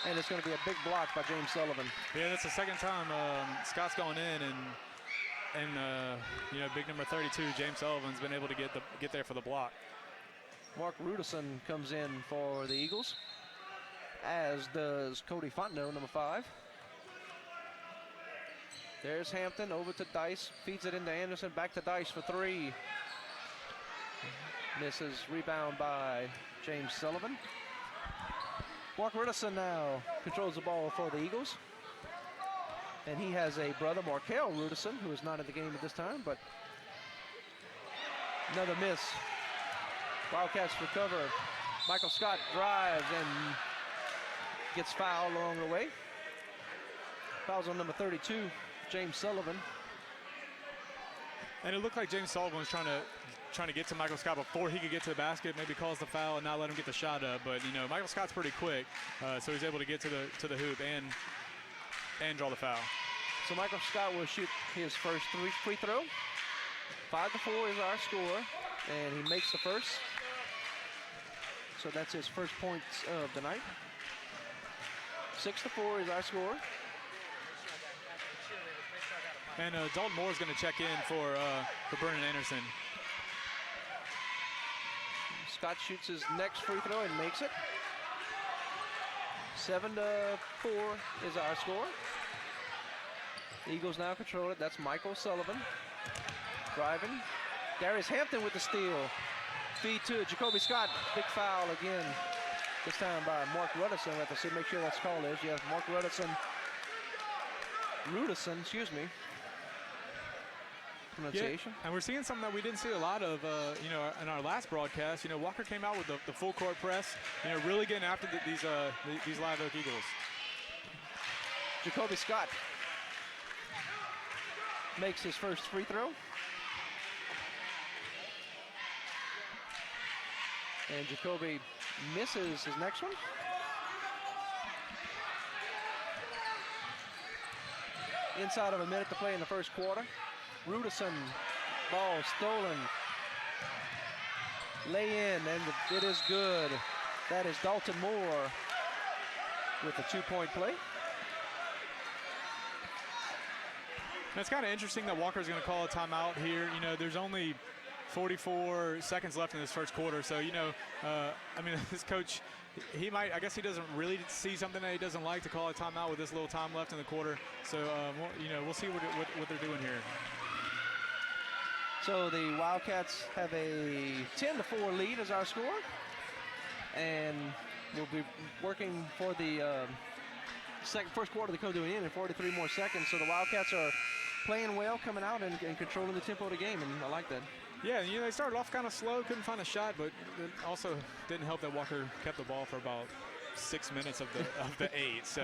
and it's going to be a big block by James Sullivan. Yeah, that's the second time Scott's gone in, and big number 32, James Sullivan's been able to get there for the block. Mark Rudison comes in for the Eagles, as does Cody Fontenot, number 5. There's Hampton over to Dice, feeds it into Anderson, back to Dice for three. Misses, rebound by James Sullivan. Mark Rudison now controls the ball for the Eagles. And he has a brother, Markel Rudison, who is not in the game at this time, but another miss. Wildcats recover. Michael Scott drives and gets fouled along the way. Fouls on number 32, James Sullivan. And it looked like James Sullivan was trying to get to Michael Scott before he could get to the basket, maybe cause the foul and not let him get the shot up. But Michael Scott's pretty quick, so he's able to get to the hoop and draw the foul. So Michael Scott will shoot his first free throw. 5-4 is our score, and he makes the first. So that's his first points of the night. 6-4 is our score. And Dalton Moore is going to check in for Brennan Anderson. Scott shoots his next free throw and makes it. 7-4 is our score. Eagles now control it. That's Michael Sullivan driving. Darius Hampton with the steal. Feed to Jacoby Scott. Big foul again. This time by Mark Rudison. We have to see, make sure that's called is. Yes, Mark Rudison, excuse me. Pronunciation. Yeah, and we're seeing something that we didn't see a lot of, in our last broadcast. Walker came out with the full court press. Really getting after these Live Oak Eagles. Jacoby Scott makes his first free throw. And Jacoby misses his next one. Inside of a minute to play in the first quarter. Rudison, ball stolen. Lay in, and it is good. That is Dalton Moore with a 2-point play. And it's kind of interesting that Walker's going to call a timeout here. There's only 44 seconds left in this first quarter. So, this coach, I guess he doesn't really see something that he doesn't like to call a timeout with this little time left in the quarter. So, we'll see what they're doing here. So the Wildcats have a 10-4 lead as our score. And we'll be working for the first quarter to come to an end in 43 more seconds. So the Wildcats are playing well, coming out and controlling the tempo of the game, and I like that. Yeah, they started off kind of slow, couldn't find a shot, but it also didn't help that Walker kept the ball for about 6 minutes of the 8. So,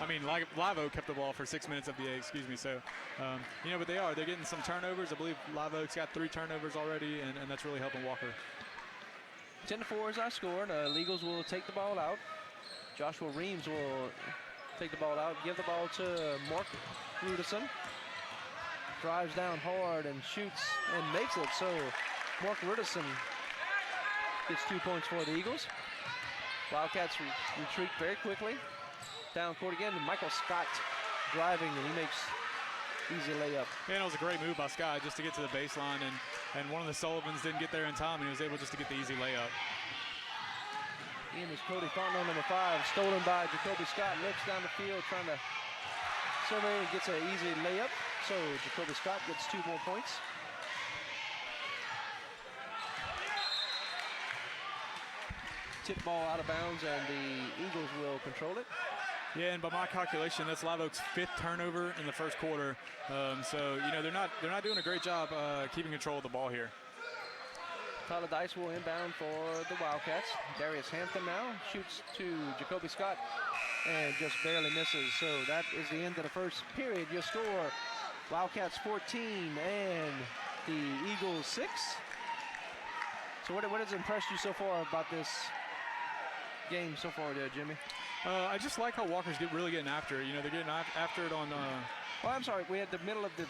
I mean, Live Oak kept the ball for 6 minutes of the 8, excuse me. So, you know, but they're getting some turnovers. I believe Live Oak's got 3 turnovers already, and that's really helping Walker. 10-4 is our score. The Eagles will take the ball out. Joshua Reams will take the ball out, give the ball to Mark Rudison. Drives down hard and shoots and makes it. So Mark Rudison gets 2 points for the Eagles. Wildcats retreat very quickly. Down court again, and Michael Scott driving, and he makes easy layup. Yeah, and it was a great move by Scott just to get to the baseline, and one of the Sullivans didn't get there in time, and he was able just to get the easy layup. Ian is Cody Fontenot, number 5, stolen by Jacoby Scott. Looks down the field, trying to survey and gets an easy layup. So Jacoby Scott gets 2 more points. Tip ball out of bounds, and the Eagles will control it. Yeah, and by my calculation, that's Live Oak's 5th turnover in the first quarter. So you know they're not doing a great job keeping control of the ball here. Tyler Dice will inbound for the Wildcats. Darius Hampton now shoots to Jacoby Scott and just barely misses. So that is the end of the first period. Your score, Wildcats 14 and the Eagles 6. So what has impressed you so far about this game so far there, Jimmy? I just like how Walker's really getting after it. You know, they're getting after it on... Oh, I'm sorry. We had the middle of the...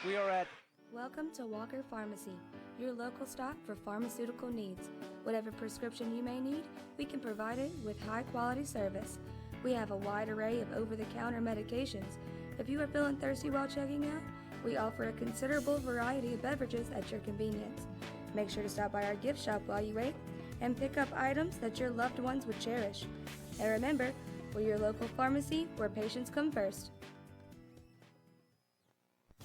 We are at... Welcome to Walker Pharmacy, your local stop for pharmaceutical needs. Whatever prescription you may need, we can provide it with high-quality service. We have a wide array of over-the-counter medications. If you are feeling thirsty while checking out, we offer a considerable variety of beverages at your convenience. Make sure to stop by our gift shop while you wait and pick up items that your loved ones would cherish. And remember, we're your local pharmacy where patients come first.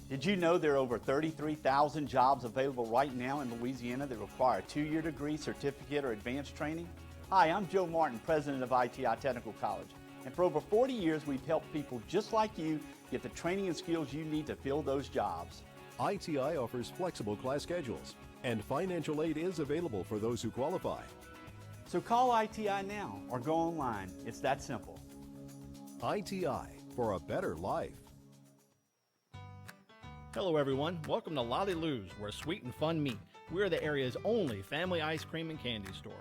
Did you know there are over 33,000 jobs available right now in Louisiana that require a 2-year degree, certificate, or advanced training? Hi, I'm Joe Martin, president of ITI Technical College. And for over 40 years, we've helped people just like you get the training and skills you need to fill those jobs. ITI offers flexible class schedules, and financial aid is available for those who qualify. So call ITI now or go online. It's that simple. ITI, for a better life. Hello everyone, welcome to Lolly Lou's, where sweet and fun meet. We're the area's only family ice cream and candy store.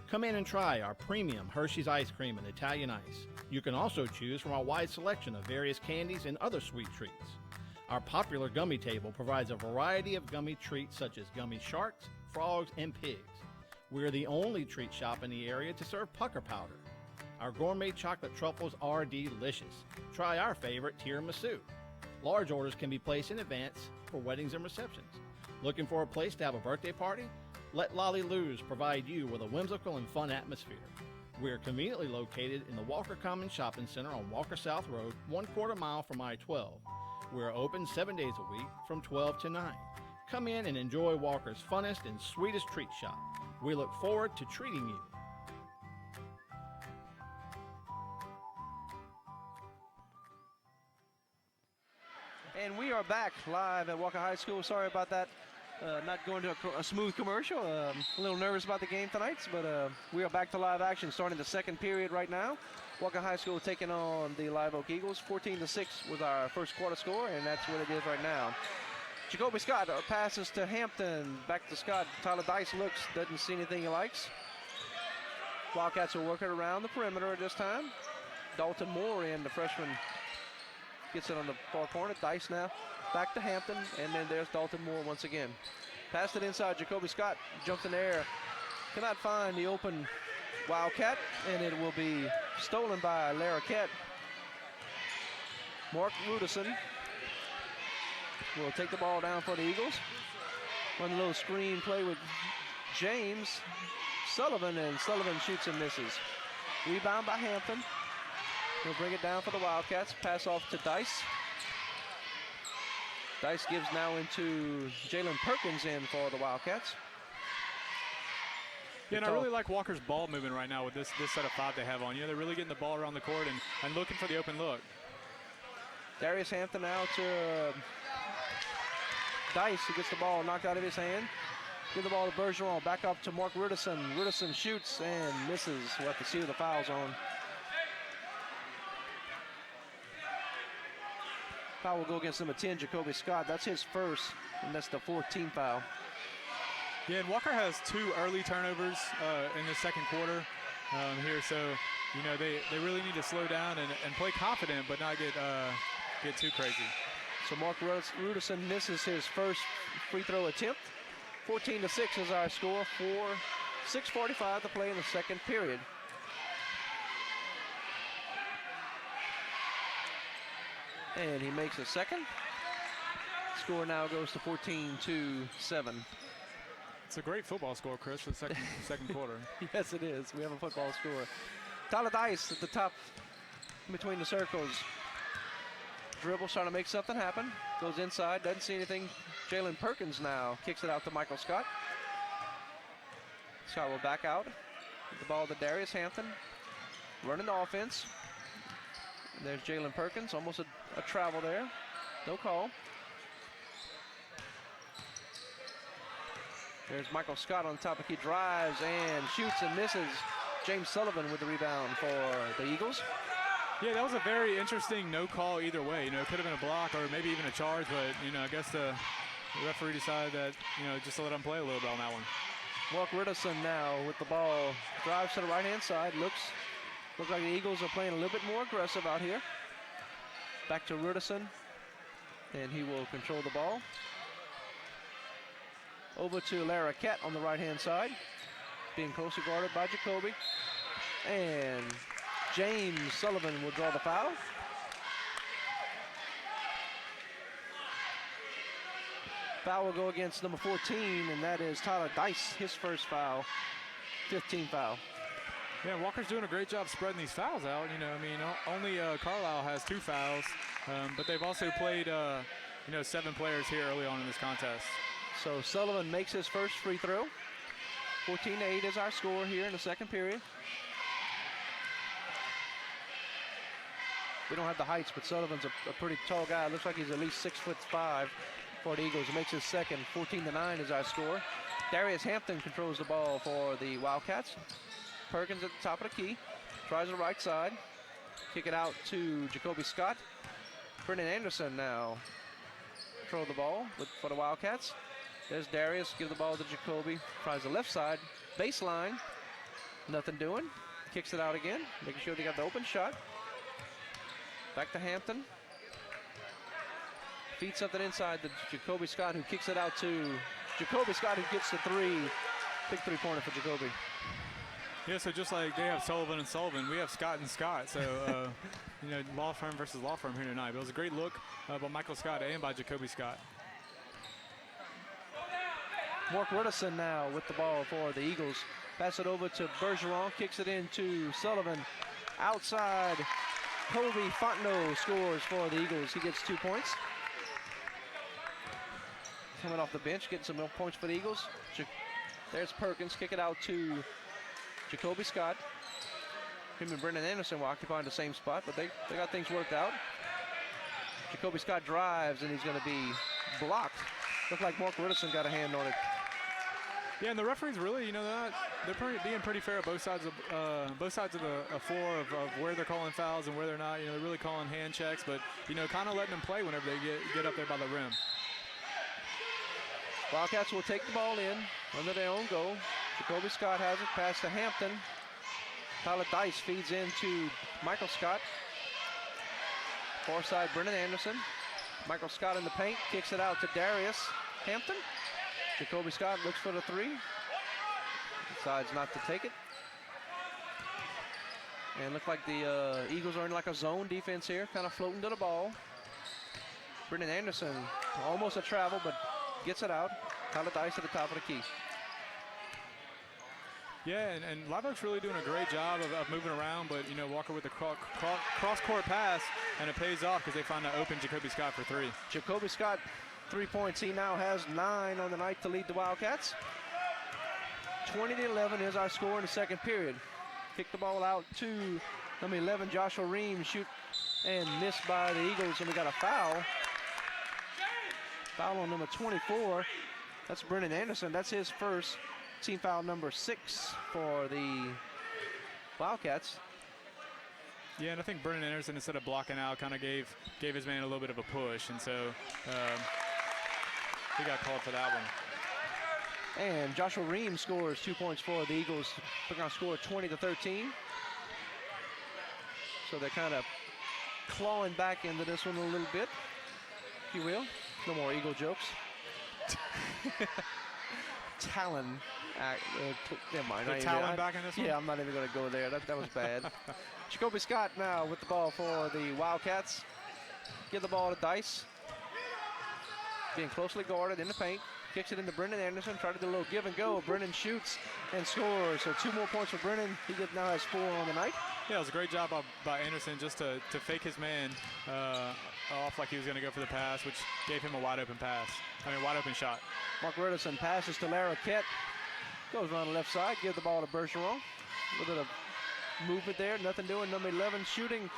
Come in and try our premium Hershey's ice cream and Italian ice. You can also choose from our wide selection of various candies and other sweet treats. Our popular gummy table provides a variety of gummy treats such as gummy sharks, frogs, and pigs. We're the only treat shop in the area to serve pucker powder. Our gourmet chocolate truffles are delicious. Try our favorite tiramisu. Large orders can be placed in advance for weddings and receptions. Looking for a place to have a birthday party? Let Lolly Lou's provide you with a whimsical and fun atmosphere. We are conveniently located in the Walker Commons Shopping Center on Walker South Road, 1/4 mile from I-12. We are open 7 days a week from 12 to 9. Come in and enjoy Walker's funnest and sweetest treat shop. We look forward to treating you. And we are back live at Walker High School. Sorry about that. Not going to a smooth commercial. A little nervous about the game tonight, but we are back to live action starting the second period right now. Walker High School taking on the Live Oak Eagles. 14-6 was our first quarter score, and that's what it is right now. Jacoby Scott passes to Hampton. Back to Scott. Tyler Dice looks, doesn't see anything he likes. Wildcats are working around the perimeter at this time. Dalton Moore in, the freshman, gets it on the far corner. Dice now back to Hampton, and then there's Dalton Moore once again. Passed it inside. Jacoby Scott jumps in the air. Cannot find the open Wildcat, and it will be stolen by Larroquette. Mark Rudison will take the ball down for the Eagles. Run a little screen play with James Sullivan, and Sullivan shoots and misses. Rebound by Hampton. He'll bring it down for the Wildcats. Pass off to Dice. Dice gives now into Jalen Perkins in for the Wildcats. Yeah, and I really like Walker's ball movement right now with this set of 5 they have on. You know, they're really getting the ball around the court and looking for the open look. Darius Hampton now to Dice, who gets the ball knocked out of his hand. Give the ball to Bergeron. Back up to Mark Rudison. Rudison shoots and misses. We'll have to see who the foul's on. Foul will go against number 10, Jacoby Scott. That's his first, and that's the 14th foul. Yeah, and Walker has 2 early turnovers in the second quarter here, so you know they really need to slow down and play confident, but not get too crazy. So Mark Rudison misses his first free throw attempt. 14-6 is our score for 6:45 to play in the second period. And he makes a second. Score now goes to 14-7. It's a great football score, Chris, for the second quarter. Yes, it is. We have a football score. Tyler Dice at the top between the circles. Dribbles, trying to make something happen. Goes inside, doesn't see anything. Jalen Perkins now kicks it out to Michael Scott. Scott will back out. Get the ball to Darius Hampton. Running the offense. And there's Jalen Perkins, almost a travel there. No call. There's Michael Scott on top of key, drives and shoots and misses. James Sullivan with the rebound for the Eagles. Yeah, that was a very interesting no call either way. You know, it could have been a block or maybe even a charge, but, you know, I guess the referee decided that, you know, just to let him play a little bit on that one. Mark Rudison now with the ball. Drives to the right-hand side. Looks like the Eagles are playing a little bit more aggressive out here. Back to Rudison, and he will control the ball. Over to Lara Kett on the right-hand side. Being closely guarded by Jacoby. And James Sullivan will draw the foul. Foul will go against number 14, and that is Tyler Dice, his first foul, 15th foul. Yeah, Walker's doing a great job spreading these fouls out. You know, I mean, only Carlisle has 2 fouls, but they've also played, you know, 7 players here early on in this contest. So Sullivan makes his first free throw. 14-8 is our score here in the second period. We don't have the heights, but Sullivan's a pretty tall guy. Looks like he's at least 6'5" for the Eagles. He makes his second. 14-9 is our score. Darius Hampton controls the ball for the Wildcats. Perkins at the top of the key. Tries the right side. Kick it out to Jacoby Scott. Brennan Anderson now control the ball for the Wildcats. There's Darius. Give the ball to Jacoby. Tries the left side. Baseline. Nothing doing. Kicks it out again. Making sure they got the open shot. Back to Hampton. Feeds something inside to Jacoby Scott, who kicks it out to Jacoby Scott, who gets the 3. Big 3-pointer for Jacoby. Yeah, so just like they have Sullivan and Sullivan, we have Scott and Scott. So, you know, law firm versus law firm here tonight. But it was a great look by Michael Scott and by Jacoby Scott. Mark Rudison now with the ball for the Eagles. Pass it over to Bergeron, kicks it into Sullivan. Outside, Kobe Fontenot scores for the Eagles. He gets 2 points. Coming off the bench, getting some more points for the Eagles. There's Perkins, kick it out to Jacoby Scott. Him and Brendan Anderson were occupying the same spot, but they got things worked out. Jacoby Scott drives, and he's going to be blocked. Looked like Mark Rudison got a hand on it. Yeah, and the referees really, you know, they're being pretty fair at both sides of the floor of where they're calling fouls and where they're not. You know, they're really calling hand checks, but, you know, kind of letting them play whenever they get up there by the rim. Wildcats will take the ball in under their own goal. Jacoby Scott has it, pass to Hampton. Tyler Dice feeds into Michael Scott. Far side, Brennan Anderson. Michael Scott in the paint, kicks it out to Darius Hampton. Jacoby Scott looks for the 3. Decides not to take it. And look like the Eagles are in like a zone defense here, kind of floating to the ball. Brennan Anderson, almost a travel, but gets it out. Tyler Dice at the top of the key. Yeah, and Live Oak's really doing a great job of moving around, but, you know, Walker with the cross-court pass, and it pays off because they find an open Jacoby Scott for 3. Jacoby Scott, 3 points. He now has 9 on the night to lead the Wildcats. 20-11 is our score in the second period. Kick the ball out to number 11, Joshua Ream. Shoot and miss by the Eagles, and we got a foul. Foul on number 24. That's Brennan Anderson. That's his first, team foul number 6 for the Wildcats. Yeah, and I think Brennan Anderson, instead of blocking out, kind of gave his man a little bit of a push, and so he got called for that one. And Joshua Ream scores 2 points for the Eagles. They're going to score 20-13. So they're kind of clawing back into this one a little bit, if you will. No more Eagle jokes. Talon. Never mind. Talon back in this one? Yeah, I'm not even going to go there. That was bad. Jacoby Scott now with the ball for the Wildcats. Give the ball to Dice. Being closely guarded in the paint. Kicks it into Brennan Anderson. Try to do a little give and go. Brennan shoots and scores. So 2 more points for Brennan. He now has 4 on the night. Yeah, it was a great job by Anderson just to fake his man off like he was going to go for the pass, which gave him a wide open shot. Mark Riddison passes to Larroquette. Goes around the left side. Give the ball to Bergeron. A little bit of movement there. Nothing doing. Number 11 shooting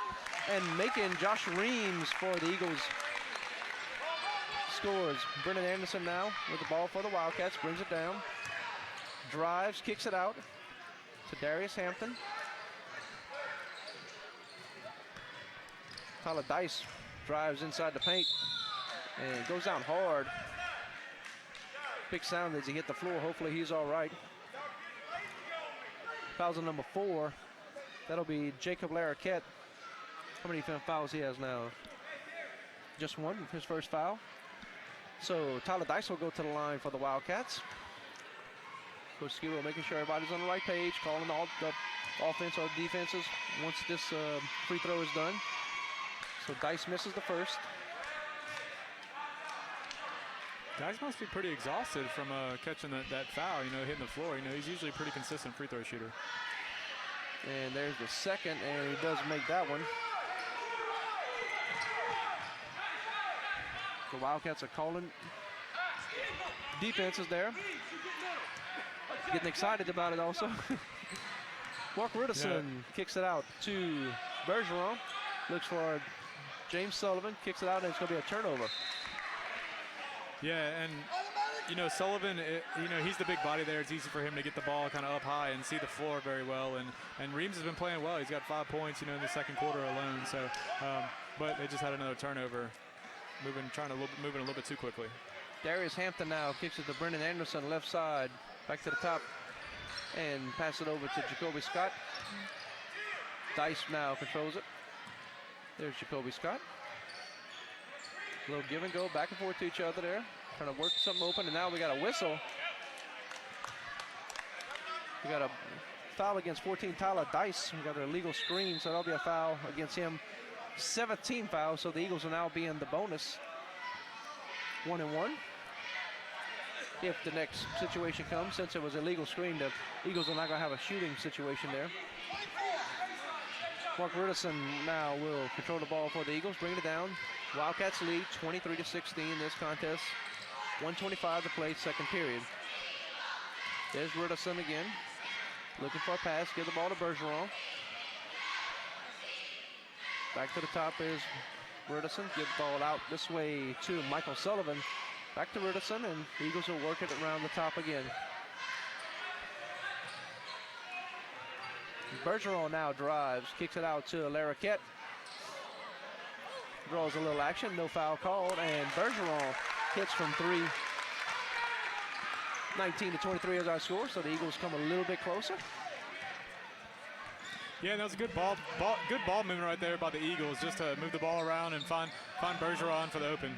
and making. Josh Reams for the Eagles scores. Brennan Anderson now with the ball for the Wildcats. Brings it down. Drives. Kicks it out to Darius Hampton. Tyler Dice drives inside the paint and goes down hard. Big sound as he hit the floor. Hopefully he's all right. Fouls on number 4. That'll be Jacob Larroquette. How many fouls he has now? Just 1, his first foul. So Tyler Dice will go to the line for the Wildcats. Coach Skiro making sure everybody's on the right page, calling all the offense or defenses once this free throw is done. So Dice misses the first. Dice must be pretty exhausted from catching that foul, hitting the floor. He's usually a pretty consistent free throw shooter. And there's the second, and he does make that one. The Wildcats are calling defenses there. Getting excited about it also. Mark Riddison kicks it out to Bergeron. Looks for James Sullivan, kicks it out, and it's going to be a turnover. Yeah, and Sullivan, he's the big body there. It's easy for him to get the ball kind of up high and see the floor very well. And Reams has been playing well. He's got 5 points, in the second quarter alone. So, but they just had another turnover, trying to move it a little bit too quickly. Darius Hampton now kicks it to Brennan Anderson, left side, back to the top, and pass it over to Jacoby Scott. Dice now controls it. There's Jacoby Scott. A little give and go, back and forth to each other there. Trying to work something open, and now we got a whistle. We got a foul against 14, Tyler Dice. We got an illegal screen, so that'll be a foul against him. 17 fouls, so the Eagles will now be in the bonus. 1-1. If the next situation comes, since it was illegal screen, the Eagles are not going to have a shooting situation there. Mark Riddison now will control the ball for the Eagles, bring it down. Wildcats lead 23-16 in this contest. 1:25 to play, second period. There's Riddison again, looking for a pass, give the ball to Bergeron. Back to the top is Riddison, give the ball out this way to Michael Sullivan. Back to Riddison, and the Eagles will work it around the top again. Bergeron now drives, kicks it out to Larroquette. Draws a little action, no foul called, and Bergeron hits from 3. 19-23 is our score, so the Eagles come a little bit closer. Yeah, that was a good ball movement right there by the Eagles, just to move the ball around and find Bergeron for the open.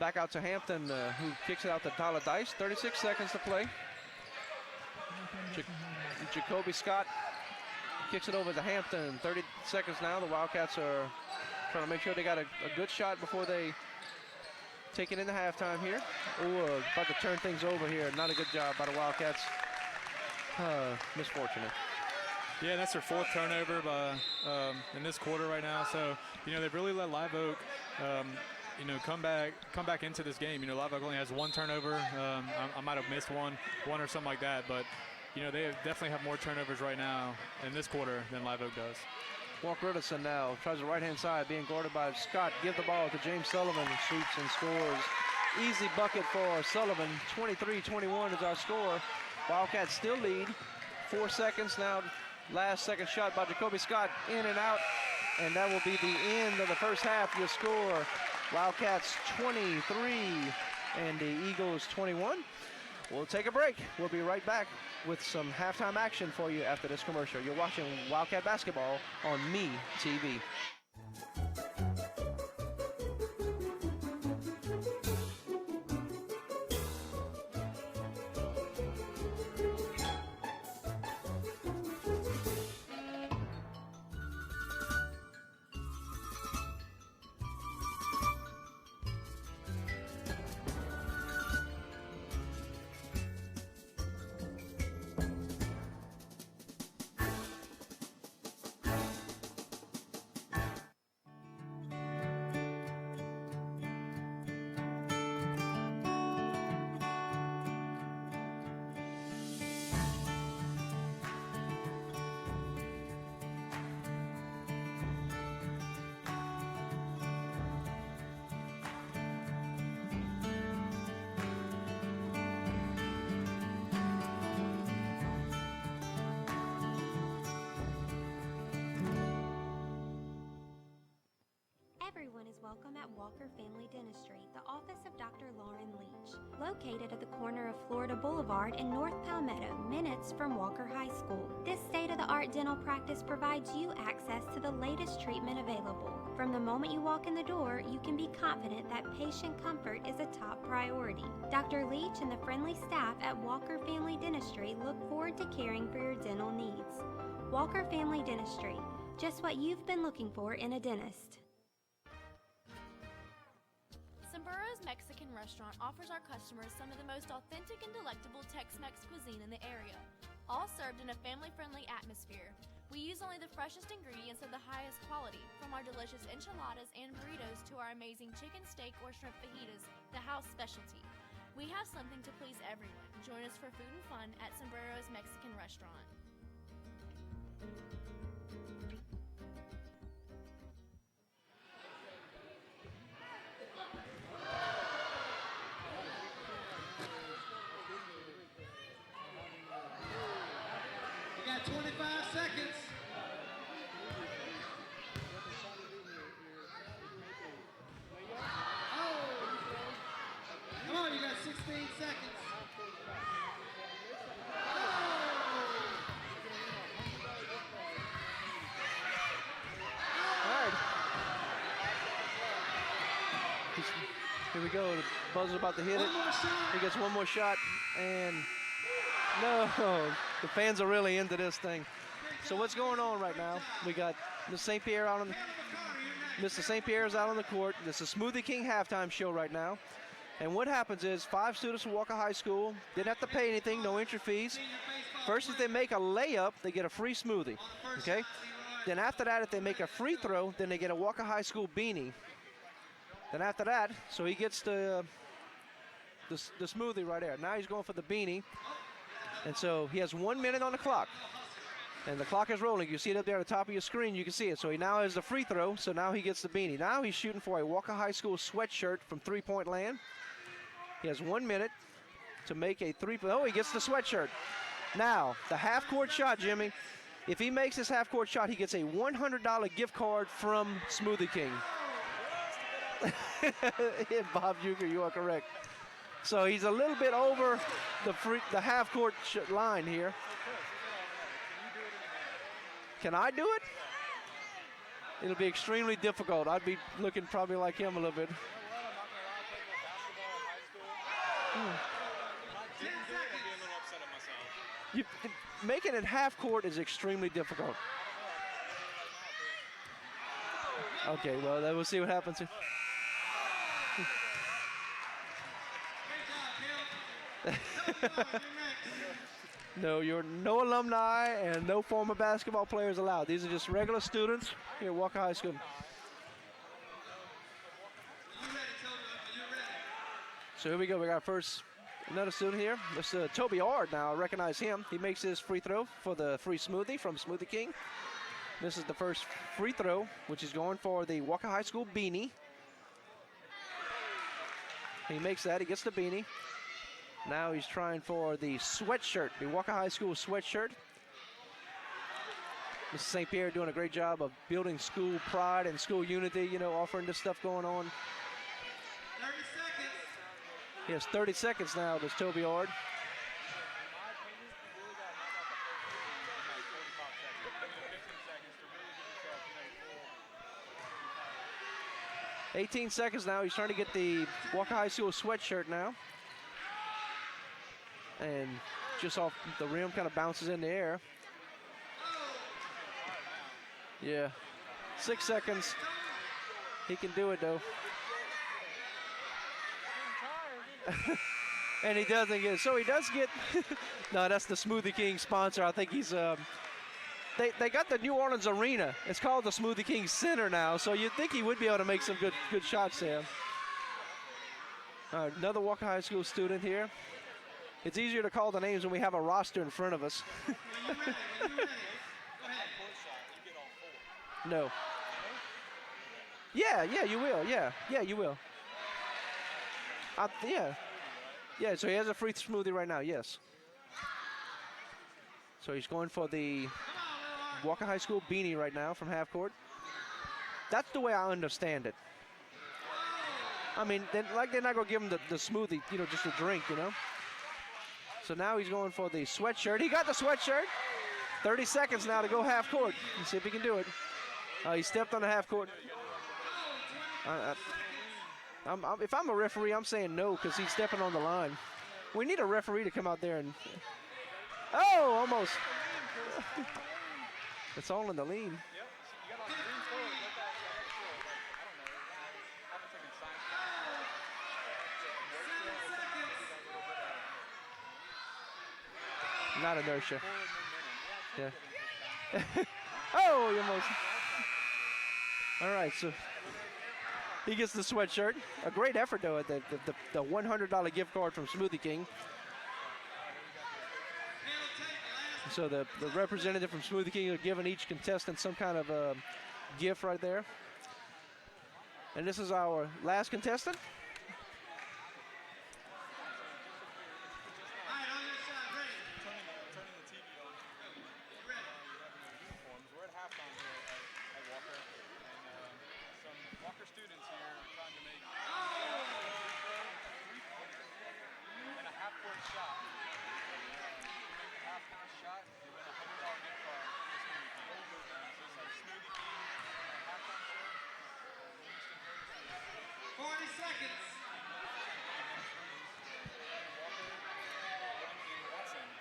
Back out to Hampton, who kicks it out to Tyler Dice. 36 seconds to play. Jacoby Scott kicks it over to Hampton. 30 seconds now. The Wildcats are trying to make sure they got a good shot before they take it into halftime here. Oh, about to turn things over here. Not a good job by the Wildcats. Misfortunate. Yeah, that's their 4th turnover in this quarter right now. So, they've really let Live Oak, come back into this game. Live Oak only has 1 turnover. I might have missed one or something like that, but they definitely have more turnovers right now in this quarter than Live Oak does. Walker Edison now tries the right-hand side, being guarded by Scott. Give the ball to James Sullivan, shoots and scores. Easy bucket for Sullivan. 23-21 is our score. Wildcats still lead. 4 seconds now. Last second shot by Jacoby Scott, in and out. And that will be the end of the first half. Your score, Wildcats 23 and the Eagles 21. We'll take a break. We'll be right back with some halftime action for you after this commercial. You're watching Wildcat Basketball on Me TV. Everyone is welcome at Walker Family Dentistry, the office of Dr. Lauren Leach. Located at the corner of Florida Boulevard in North Palmetto, minutes from Walker High School. This state-of-the-art dental practice provides you access to the latest treatment available. From the moment you walk in the door, you can be confident that patient comfort is a top priority. Dr. Leach and the friendly staff at Walker Family Dentistry look forward to caring for your dental needs. Walker Family Dentistry, just what you've been looking for in a dentist. Sombrero's Mexican restaurant offers our customers some of the most authentic and delectable Tex-Mex cuisine in the area, all served in a family-friendly atmosphere. We use only the freshest ingredients of the highest quality, from our delicious enchiladas and burritos to our amazing chicken steak or shrimp fajitas, the house specialty. We have something to please everyone. Join us for food and fun at Sombrero's Mexican restaurant. You got 25 seconds. Oh! Come on, you got 16 seconds. All right. Here we go. The buzzer's about to hit it. He gets one more shot, and no, the fans are really into this thing. So what's going on right now? We got Mr. St. Pierre out on Mr. St. Pierre's out on the court. This is Smoothie King halftime show right now. And what happens is 5 students from Walker High School didn't have to pay anything, no entry fees. First, if they make a layup, they get a free smoothie. Okay. Then after that, if they make a free throw, then they get a Walker High School beanie. Then after that, so he gets the smoothie right there. Now he's going for the beanie. And so he has 1 minute on the clock. And the clock is rolling. You see it up there at the top of your screen. You can see it. So he now has the free throw. So now he gets the beanie. Now he's shooting for a Walker High School sweatshirt from three-point land. He has 1 minute to make a oh, he gets the sweatshirt. Now, the half-court shot, Jimmy. If he makes this half-court shot, he gets a $100 gift card from Smoothie King. Bob Juker, you are correct. So he's a little bit over the half-court line here. Can I do it? It'll be extremely difficult. I'd be looking probably like him a little bit. Making it half-court is extremely difficult. Okay, well, then we'll see what happens here. No, you're no alumni and no former basketball players allowed. These are just regular students here at Walker High School. So here we go. We got first another student here. This is Toby Ard now. I recognize him. He makes his free throw for the free smoothie from Smoothie King. This is the first free throw, which is going for the Walker High School beanie. He makes that, he gets the beanie. Now he's trying for the sweatshirt, the Walker High School sweatshirt. Mrs. St. Pierre doing a great job of building school pride and school unity, you know, offering this stuff going on. 30 seconds. He has 30 seconds now, does Toby Ard. $18 seconds now. He's trying to get the Walker High School sweatshirt now. And just off the rim, kind of bounces in the air. Yeah, 6 seconds. He can do it though. And he doesn't get, so he does get, no, that's the Smoothie King sponsor. I think he's, they got the New Orleans Arena. It's called the Smoothie King Center now, so you'd think he would be able to make some good shots there. Another Walker High School student here. It's easier to call the names when we have a roster in front of us. No. Yeah, you will. Yeah, you will. Yeah, so he has a free smoothie right now, yes. So he's going for the Walker High School beanie right now from half court. That's the way I understand it. I mean, they're not going to give him the smoothie, you know, just a drink, you know. So now he's going for the sweatshirt. He got the sweatshirt. 30 seconds now to go half court. Let's see if he can do it. He stepped on the half court. If I'm a referee, I'm saying no because he's stepping on the line. We need a referee to come out there and... Oh, almost. It's all in the lean. Not inertia. Yeah. Oh, you almost. All right, so he gets the sweatshirt. A great effort, though, at the $100 gift card from Smoothie King. So the representative from Smoothie King are giving each contestant some kind of gift right there. And this is our last contestant.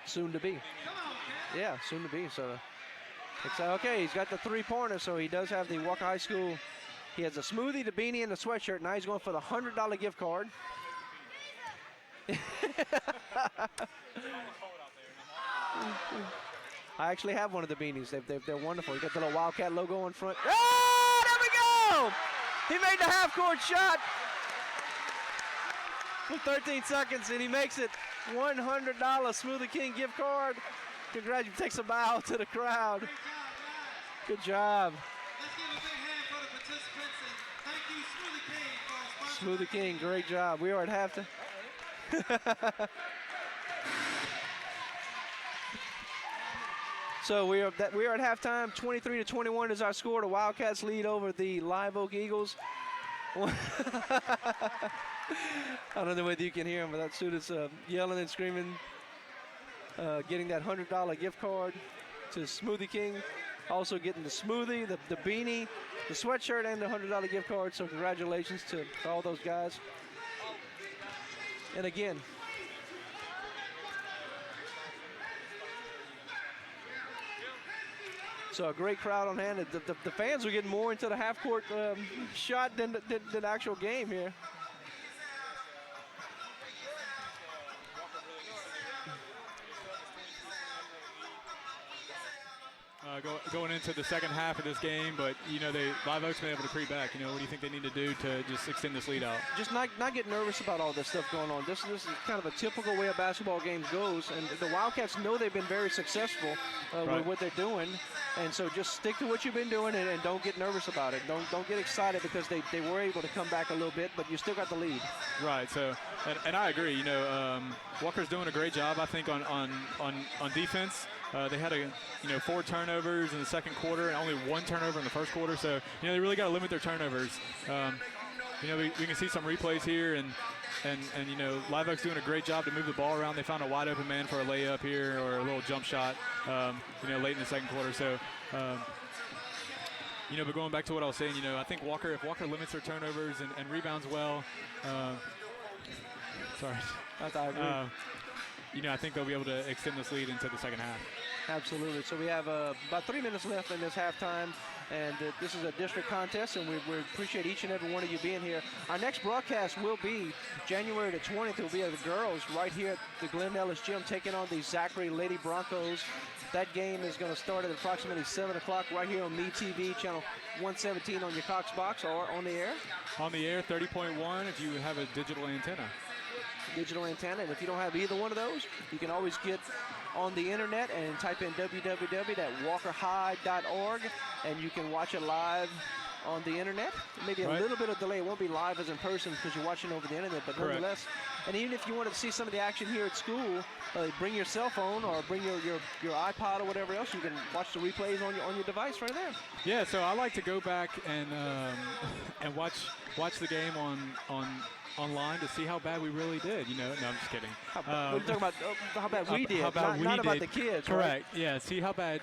Soon to be. Yeah, soon to be. So it's okay. He's got the 3-pointer, so he does have the Walker High School. He has a smoothie, the beanie, and the sweatshirt. Now he's going for the $100 gift card. I actually have one of the beanies. They're wonderful. You got the little Wildcat logo on front. Oh, there we go! He made the half-court shot with 13 seconds, and he makes it. $100 Smoothie King gift card. Congratulations. Takes a bow to the crowd. Good job. Let's give a big hand for the participants and thank you, Smoothie King, for sponsoring. Smoothie King, great job. We are at halftime. So we are at halftime. 23-21 is our score. The Wildcats lead over the Live Oak Eagles. I don't know whether you can hear them, but that student's yelling and screaming, getting that $100 gift card to Smoothie King. Also getting the smoothie, the beanie, the sweatshirt, and the $100 gift card. So congratulations to all those guys. And again, so a great crowd on hand. The fans are getting more into the half-court shot than the actual game here. going into the second half of this game, but Live Oak's been able to creep back. What do you think they need to do to just extend this lead out? Just not get nervous about all this stuff going on. This is kind of a typical way a basketball game goes, and the Wildcats know they've been very successful with what they're doing, and so just stick to what you've been doing and don't get nervous about it. Don't get excited because they were able to come back a little bit, but you still got the lead. Right. So, and I agree. Walker's doing a great job, I think, on defense. They had 4 turnovers in the second quarter and only 1 turnover in the first quarter. So, they really got to limit their turnovers. We can see some replays here, and Live Oak's doing a great job to move the ball around. They found a wide open man for a layup here or a little jump shot, late in the second quarter. So, but going back to what I was saying, I think if Walker limits their turnovers and rebounds well, I think they'll be able to extend this lead into the second half. Absolutely. So we have about 3 minutes left in this halftime, and this is a district contest, and we appreciate each and every one of you being here. Our next broadcast will be January the 20th. It will be of the girls right here at the Glenn Ellis Gym taking on the Zachary Lady Broncos. That game is going to start at approximately 7 o'clock right here on MeTV, channel 117 on your Cox box or on the air. On the air, 30.1 if you have a digital antenna. Digital antenna, and if you don't have either one of those, you can always get on the internet and type in www.walkerhigh.org, and you can watch it live on the internet. Maybe a little bit of delay. It won't be live as in person because you're watching over the internet, but nonetheless. And even if you want to see some of the action here at school, bring your cell phone or bring your iPod or whatever else. You can watch the replays on your device right there. Yeah, so I like to go back and watch the game online to see how bad we really did. No, I'm just kidding. We're talking about how bad we did, not about the kids. Correct. Right? Yeah. See how bad.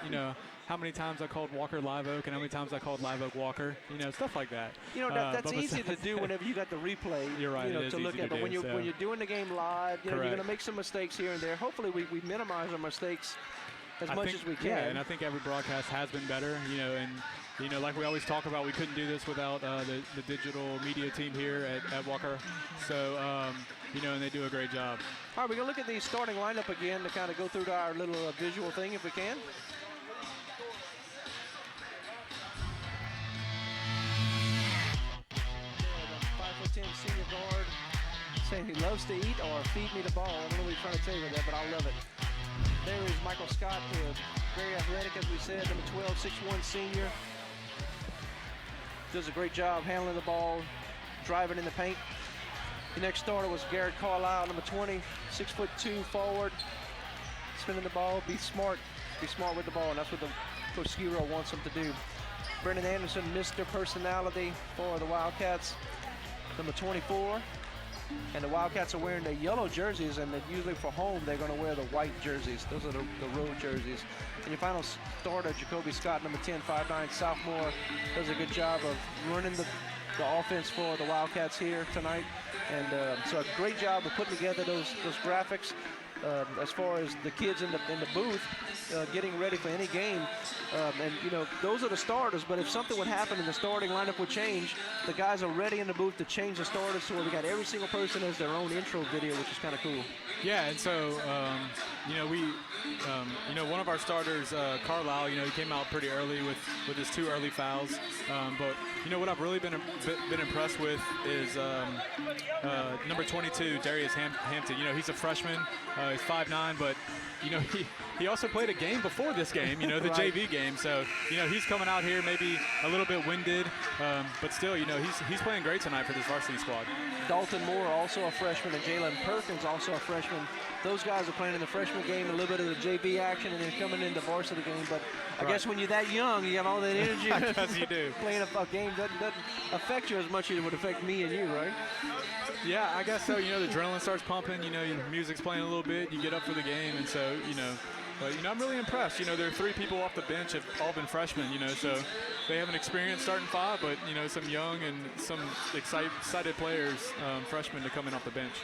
How many times I called Walker Live Oak and how many times I called Live Oak Walker. Stuff like that. That's easy to do whenever you got the replay. You're right. To look at. But when you're doing the game live, you're going to make some mistakes here and there. Hopefully, we minimize our mistakes as much as we can. Yeah, and I think every broadcast has been better. Like we always talk about, we couldn't do this without the digital media team here at Walker. So, and they do a great job. All right, we're going to look at the starting lineup again to kind of go through our little visual thing if we can. The 5'10" senior guard saying he loves to eat or feed me the ball. I don't know what he's trying to tell you with that, but I love it. There is Michael Scott, very athletic, as we said, number 12, 6'1" senior. Does a great job handling the ball, driving in the paint. The next starter was Garrett Carlisle, number 20, 6'2" forward. Spinning the ball, be smart with the ball, and that's what Coach Skiro wants him to do. Brendan Anderson, Mr. Personality for the Wildcats, number 24. And the Wildcats are wearing the yellow jerseys, and usually for home they're going to wear the white jerseys. Those are the road jerseys. And your final starter, Jacoby Scott, number 10, 5'9", sophomore, does a good job of running the offense for the Wildcats here tonight. And so a great job of putting together those graphics. As far as the kids in the booth getting ready for any game, and those are the starters. But if something would happen and the starting lineup would change, the guys are ready in the booth to change the starters. So we got every single person as their own intro video, which is kind of cool. Yeah, and so one of our starters, Carlisle, he came out pretty early with his 2 early fouls. But what I've really been impressed with is number 22, Darius Hampton. He's a freshman. He's 5'9", but he also played a game before this game, the JV game. So he's coming out here maybe a little bit winded, but still, he's playing great tonight for this varsity squad. Dalton Moore, also a freshman, and Jalen Perkins, also a freshman. Those guys are playing in the freshman game, a little bit of the JV action, and then coming into varsity game. But I guess when you're that young, you have all that energy. I guess you do. Playing a game doesn't affect you as much as it would affect me and you, right? Yeah, I guess so. The adrenaline starts pumping. Your music's playing a little bit. You get up for the game, and so But I'm really impressed. There are 3 people off the bench have all been freshmen. So they have an experienced starting 5, but some young and some excited players, freshmen, to come in off the bench.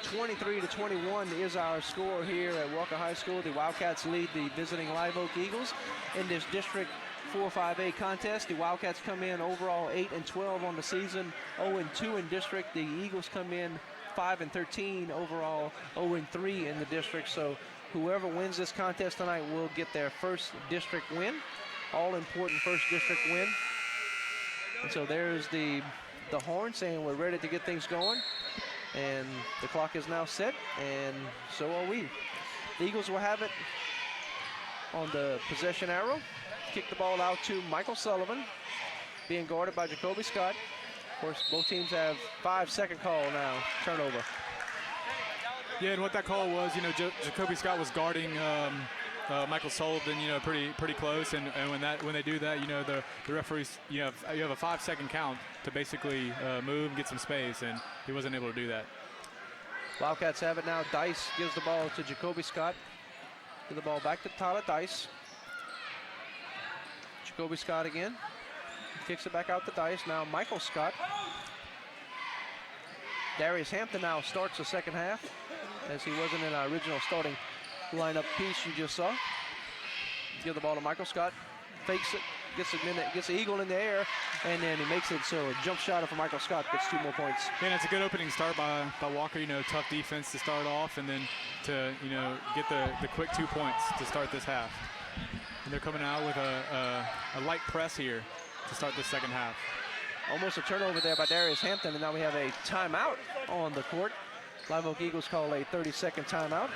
23-21 is our score here at Walker High School. The Wildcats lead the visiting Live Oak Eagles in this District 4-5A contest. The Wildcats come in overall 8-12 on the season, 0-2 in district. The Eagles come in 5-13 overall, 0-3 in the district. So whoever wins this contest tonight will get their first district win, all-important first district win. And so there's the horn saying we're ready to get things going. And the clock is now set, and so are we. The Eagles will have it on the possession arrow. Kick the ball out to Michael Sullivan, being guarded by Jacoby Scott. Of course, both teams have 5-second call now, turnover. Yeah, and what that call was, Jacoby Scott was guarding Michael Sullivan, pretty close, and when they do that, the referees, you have a 5-second count to basically move and get some space, and he wasn't able to do that. Wildcats have it now. Dice gives the ball to Jacoby Scott. Give the ball back to Tyler Dice. Jacoby Scott again. Kicks it back out to Dice. Now Michael Scott. Darius Hampton now starts the second half, as he wasn't in our original starting lineup piece you just saw. Give the ball to Michael Scott. Fakes it. Gets the eagle in the air, and then he makes it so a jump shot for Michael Scott gets 2 more points. And it's a good opening start by Walker. Tough defense to start off, and then to get the quick 2 points to start this half. And they're coming out with a light press here to start the second half. Almost a turnover there by Darius Hampton, and now we have a timeout on the court. Live Oak Eagles call a 30-second timeout.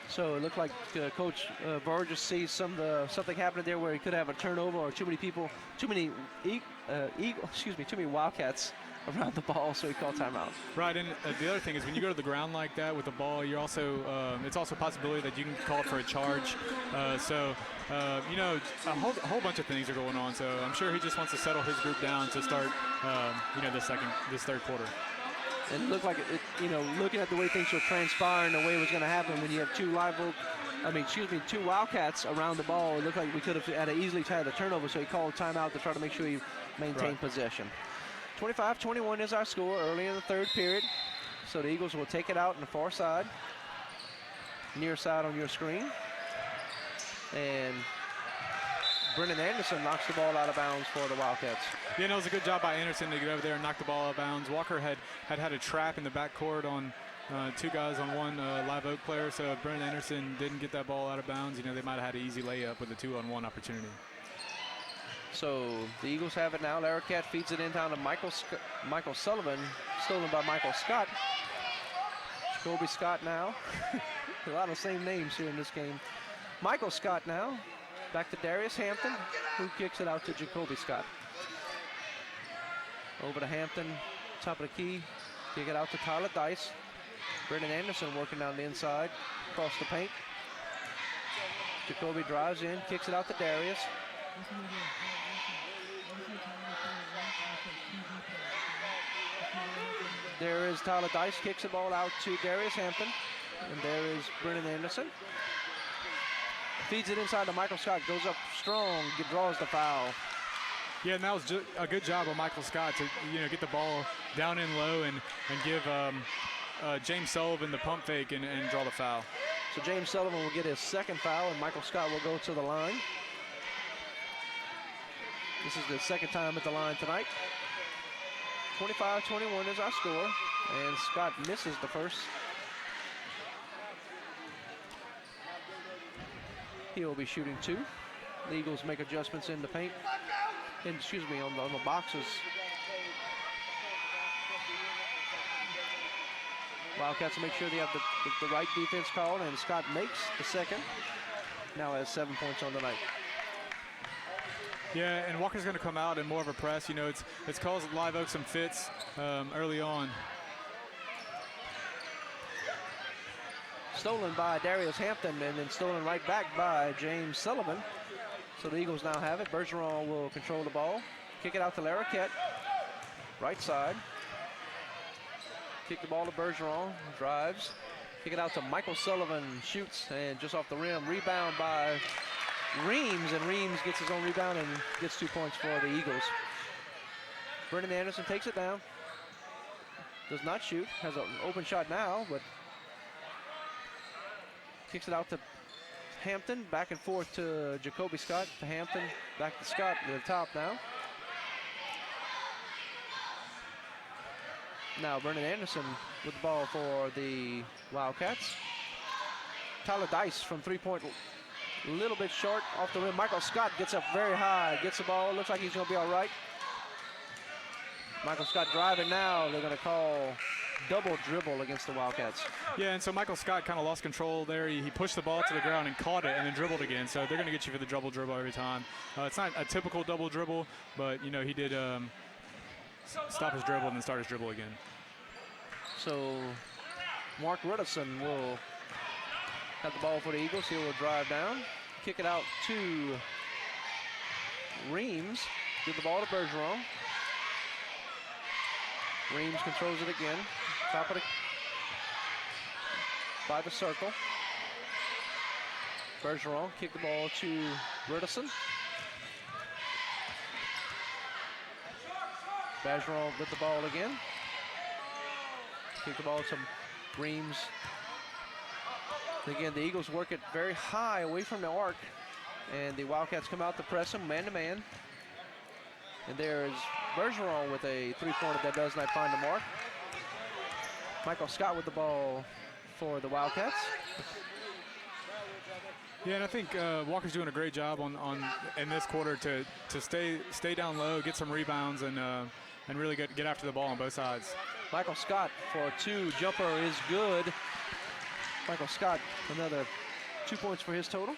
So it looked like Coach Burgess sees something happening there where he could have a turnover or too many Wildcats around the ball, so he called timeout. Right, and the other thing is when you go to the ground like that with the ball, you're also it's also a possibility that you can call it for a charge. A whole bunch of things are going on. So I'm sure he just wants to settle his group down to start this third quarter. And it looked like looking at the way things were transpiring, the way it was going to happen when you have two Wildcats around the ball, it looked like we could have easily had a turnover, so he called timeout to try to make sure he maintained possession. 25-21 is our score early in the third period. So the Eagles will take it out on the far side, near side on your screen. And Brennan Anderson knocks the ball out of bounds for the Wildcats. Yeah, no, it was a good job by Anderson to get over there and knock the ball out of bounds. Walker had a trap in the backcourt on two guys on one Live Oak player, so if Brennan Anderson didn't get that ball out of bounds, they might have had an easy layup with a 2-on-1 opportunity. So the Eagles have it now. Laracat feeds it in down to Michael Sullivan, stolen by Michael Scott. Jacoby Scott now. A lot of same names here in this game. Michael Scott now. Back to Darius Hampton, who kicks it out to Jacoby Scott. Over to Hampton, top of the key. Kick it out to Tyler Dice. Brennan Anderson working down the inside, across the paint. Jacoby drives in, kicks it out to Darius. There is Tyler Dice, kicks the ball out to Darius Hampton. And there is Brennan Anderson. Feeds it inside to Michael Scott, goes up strong, draws the foul. Yeah, and that was a good job of Michael Scott to get the ball down in low and give James Sullivan the pump fake and draw the foul. So James Sullivan will get his second foul, and Michael Scott will go to the line. This is the second time at the line tonight. 25-21 is our score, and Scott misses the first. He will be shooting two. The Eagles make adjustments in the paint. On the boxes. Wildcats will make sure they have the right defense called, and Scott makes the second. Now has 7 points on the night. Yeah, and Walker's going to come out in more of a press. It's caused Live Oak some fits early on. Stolen by Darius Hampton, and then stolen right back by James Sullivan. So the Eagles now have it. Bergeron will control the ball. Kick it out to Laracat. Right side. Kick the ball to Bergeron. Drives. Kick it out to Michael Sullivan. Shoots, and just off the rim. Rebound by Reams, and Reams gets his own rebound and gets 2 points for the Eagles. Brennan Anderson takes it down. Does not shoot. Has an open shot now, but kicks it out to Hampton, back and forth to Jacoby Scott, to Hampton, back to Scott to the top now. Now Brennan Anderson with the ball for the Wildcats. Tyler Dice from three-point, a little bit short off the rim. Michael Scott gets up very high, gets the ball. Looks like he's going to be all right. Michael Scott driving now. They're going to call double dribble against the Wildcats. Yeah, and so Michael Scott kind of lost control there. He pushed the ball to the ground and caught it and then dribbled again. So they're going to get you for the double dribble every time. It's not a typical double dribble, but, you know, he did stop his dribble and then start his dribble again. So Mark Ruddison will have the ball for the Eagles. He will drive down, kick it out to Reams. Give the ball to Bergeron. Reams controls it again. Top of the by the circle. Bergeron kick the ball to Ruddison. Bergeron with the ball again. Kick the ball to Reams. Again, the Eagles work it very high away from the arc, and the Wildcats come out to press them man-to-man. And there's Bergeron with a three-pointer that does not find the mark. Michael Scott with the ball for the Wildcats. Yeah, and I think Walker's doing a great job in this quarter to stay down low, get some rebounds, and really get after the ball on both sides. Michael Scott for two. Jumper is good. Michael Scott, another 2 points for his total.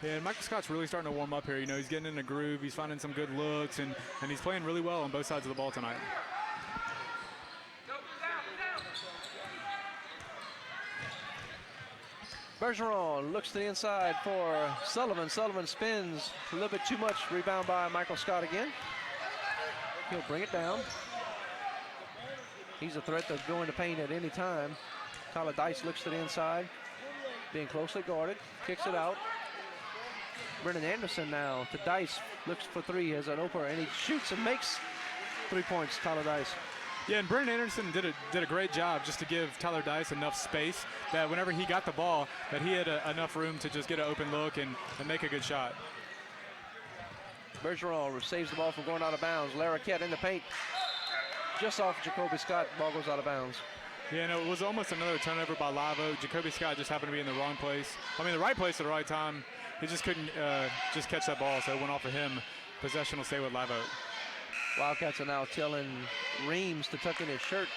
Yeah, and Michael Scott's really starting to warm up here. You know, he's getting in a groove. He's finding some good looks, and he's playing really well on both sides of the ball tonight. Bergeron looks to the inside for Sullivan. Sullivan spins a little bit too much. Rebound by Michael Scott again. He'll bring it down. He's a threat to go into paint at any time. Tyler Dice looks to the inside, being closely guarded, kicks it out. Brennan Anderson now to Dice, looks for three, has an opener, and he shoots and makes 3 points, Tyler Dice. Yeah, and Brennan Anderson did a great job just to give Tyler Dice enough space that whenever he got the ball, that he had enough room to just get an open look and make a good shot. Bergeron saves the ball from going out of bounds. Larroquette in the paint, just off Jacoby Scott, ball goes out of bounds. Yeah, no, it was almost another turnover by Live Oak. Jacoby Scott just happened to be in the wrong place. I mean, the right place at the right time. He just couldn't just catch that ball, so it went off of him. Possession will stay with Live Oak. Wildcats are now telling Reams to tuck in his shirt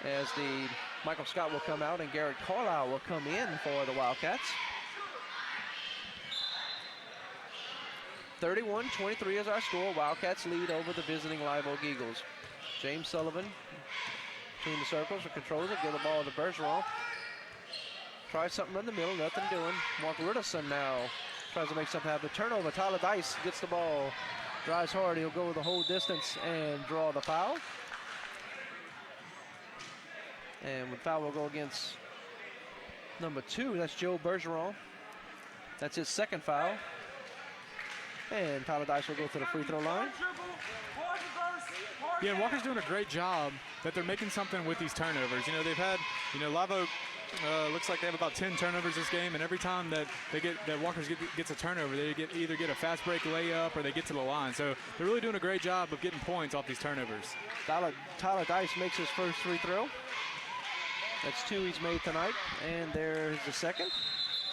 as the Michael Scott will come out and Garrett Carlisle will come in for the Wildcats. 31-23 is our score. Wildcats lead over the visiting Live Oak Eagles. James Sullivan between the circles, controls it, give the ball to Bergeron. Tries something in the middle, nothing doing. Mark Ruddison now tries to make something happen. Turnover, Tyler Dice gets the ball, drives hard, he'll go the whole distance and draw the foul. And the foul will go against number 2, that's Joe Bergeron. That's his second foul. And Tyler Dice will go to the free throw line. Yeah, and Walker's doing a great job that they're making something with these turnovers. You know, they've had, Live Oak looks like they have about 10 turnovers this game, and every time that Walker's gets a turnover, they either get a fast break layup or they get to the line. So they're really doing a great job of getting points off these turnovers. Tyler Dice makes his first free throw. That's 2 he's made tonight, and there's the second.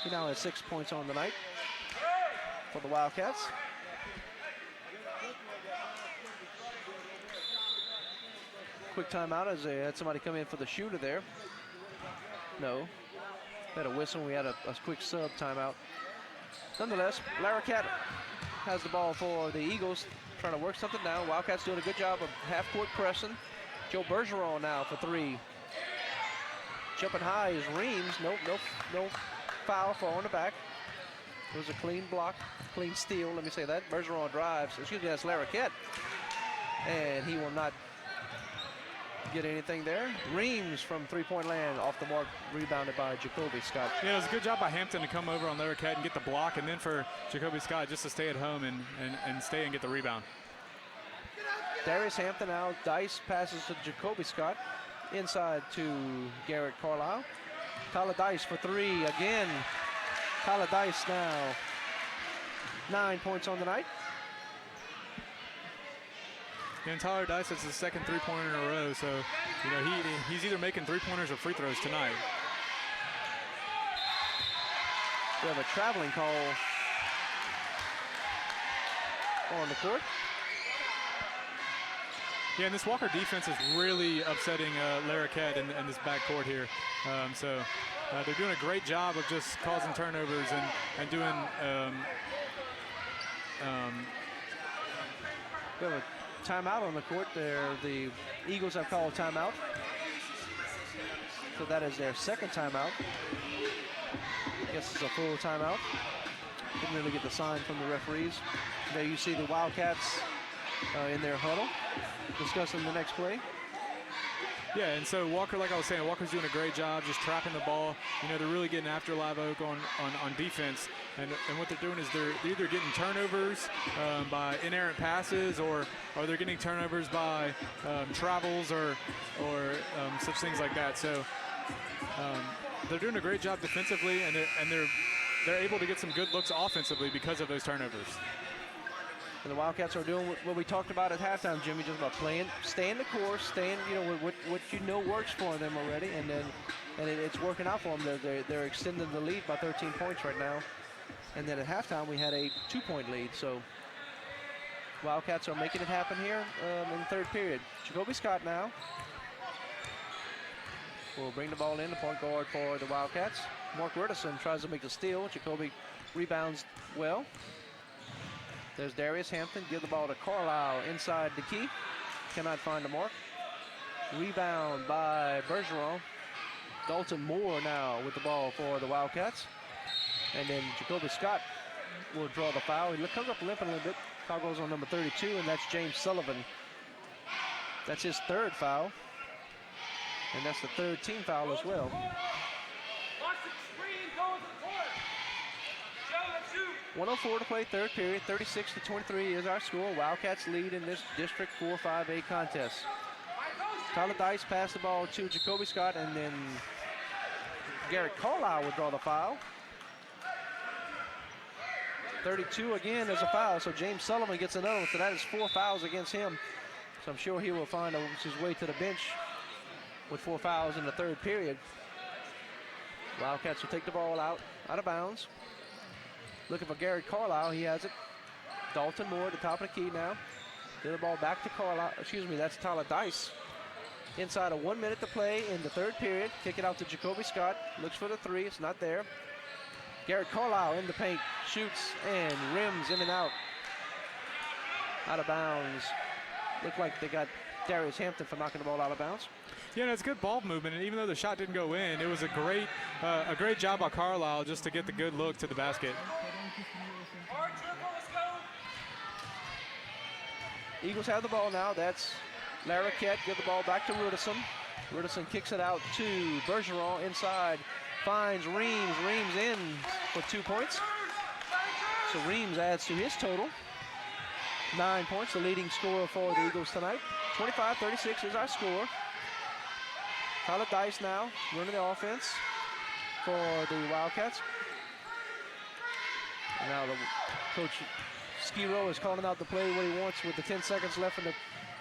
He now has 6 points on the night for the Wildcats. Quick timeout as they had somebody come in for the shooter there. No, had a whistle. We had a quick sub timeout. Nonetheless, Larroquette has the ball for the Eagles, trying to work something down. Wildcats doing a good job of half-court pressing. Joe Bergeron now for 3. Jumping high is Reams. No foul for on the back. It was a clean block, clean steal, let me say that. Bergeron drives, excuse me, that's Larroquette. And he will not get anything there. Reams from three-point land off the mark, rebounded by Jacoby Scott. Yeah, it was a good job by Hampton to come over on Larroquette and get the block, and then for Jacoby Scott just to stay at home and stay and get the rebound. Darius Hampton out. Dice passes to Jacoby Scott. Inside to Garrett Carlisle. Tyler Dice for 3 again. Tyler Dice now 9 points on the night. And Tyler Dice has his second three-pointer in a row, so he's either making three-pointers or free throws tonight. We have a traveling call on the court. Yeah, and this Walker defense is really upsetting Laraquette in this backcourt here. So they're doing a great job of just causing turnovers and doing we have a timeout on the court there. The Eagles have called timeout. So that is their second timeout. I guess it's a full timeout. Didn't really get the sign from the referees. There you see the Wildcats in their huddle discussing the next play. Yeah, and so Walker, like I was saying, Walker's doing a great job just trapping the ball. You know, they're really getting after Live Oak on defense. And what they're doing is they're either getting turnovers by inerrant passes or they're getting turnovers by travels or such things like that. So they're doing a great job defensively, and they're able to get some good looks offensively because of those turnovers. And the Wildcats are doing what we talked about at halftime, Jimmy, just about staying the course, staying, you know, what you know works for them already, and it's working out for them. They're extending the lead by 13 points right now. And then at halftime, we had a 2-point lead. So Wildcats are making it happen here in the third period. Jacoby Scott now will bring the ball in, the point guard for the Wildcats. Mark Rudison tries to make the steal. Jacoby rebounds well. There's Darius Hampton. Give the ball to Carlisle inside the key. Cannot find the mark. Rebound by Bergeron. Dalton Moore now with the ball for the Wildcats. And then Jacoby Scott will draw the foul. He comes up limping a little bit. Foul goes on number 32, and that's James Sullivan. That's his third foul. And that's the third team foul as well. 1:04 to play, third period. 36-23 is our score. Wildcats lead in this District 4-5A contest. Tyler Dice passed the ball to Jacoby Scott, and then Garrett Carlisle will draw the foul. 32 again is a foul, so James Sullivan gets another one. So that is 4 fouls against him. So I'm sure he will find his way to the bench with 4 fouls in the third period. Wildcats will take the ball out of bounds. Looking for Garrett Carlisle, he has it. Dalton Moore at the top of the key now. Get the ball back to Carlisle, that's Tyler Dice. Inside of 1 minute to play in the third period. Kick it out to Jacoby Scott, looks for the three, it's not there. Garrett Carlisle in the paint, shoots and rims in and out. Out of bounds. Looked like they got Darius Hampton for knocking the ball out of bounds. Yeah, no, it's good ball movement, and even though the shot didn't go in, it was a great job by Carlisle just to get the good look to the basket. Eagles have the ball now. That's Laraquette. Give the ball back to Rudison. Rudison kicks it out to Bergeron inside. Finds Reams. Reams in for 2 points. So Reams adds to his total. 9 points, the leading scorer for the Eagles tonight. 25-36 is our score. Tyler Dice now running the offense for the Wildcats. And now the coach Skiro is calling out the play what he wants with the 10 seconds left in the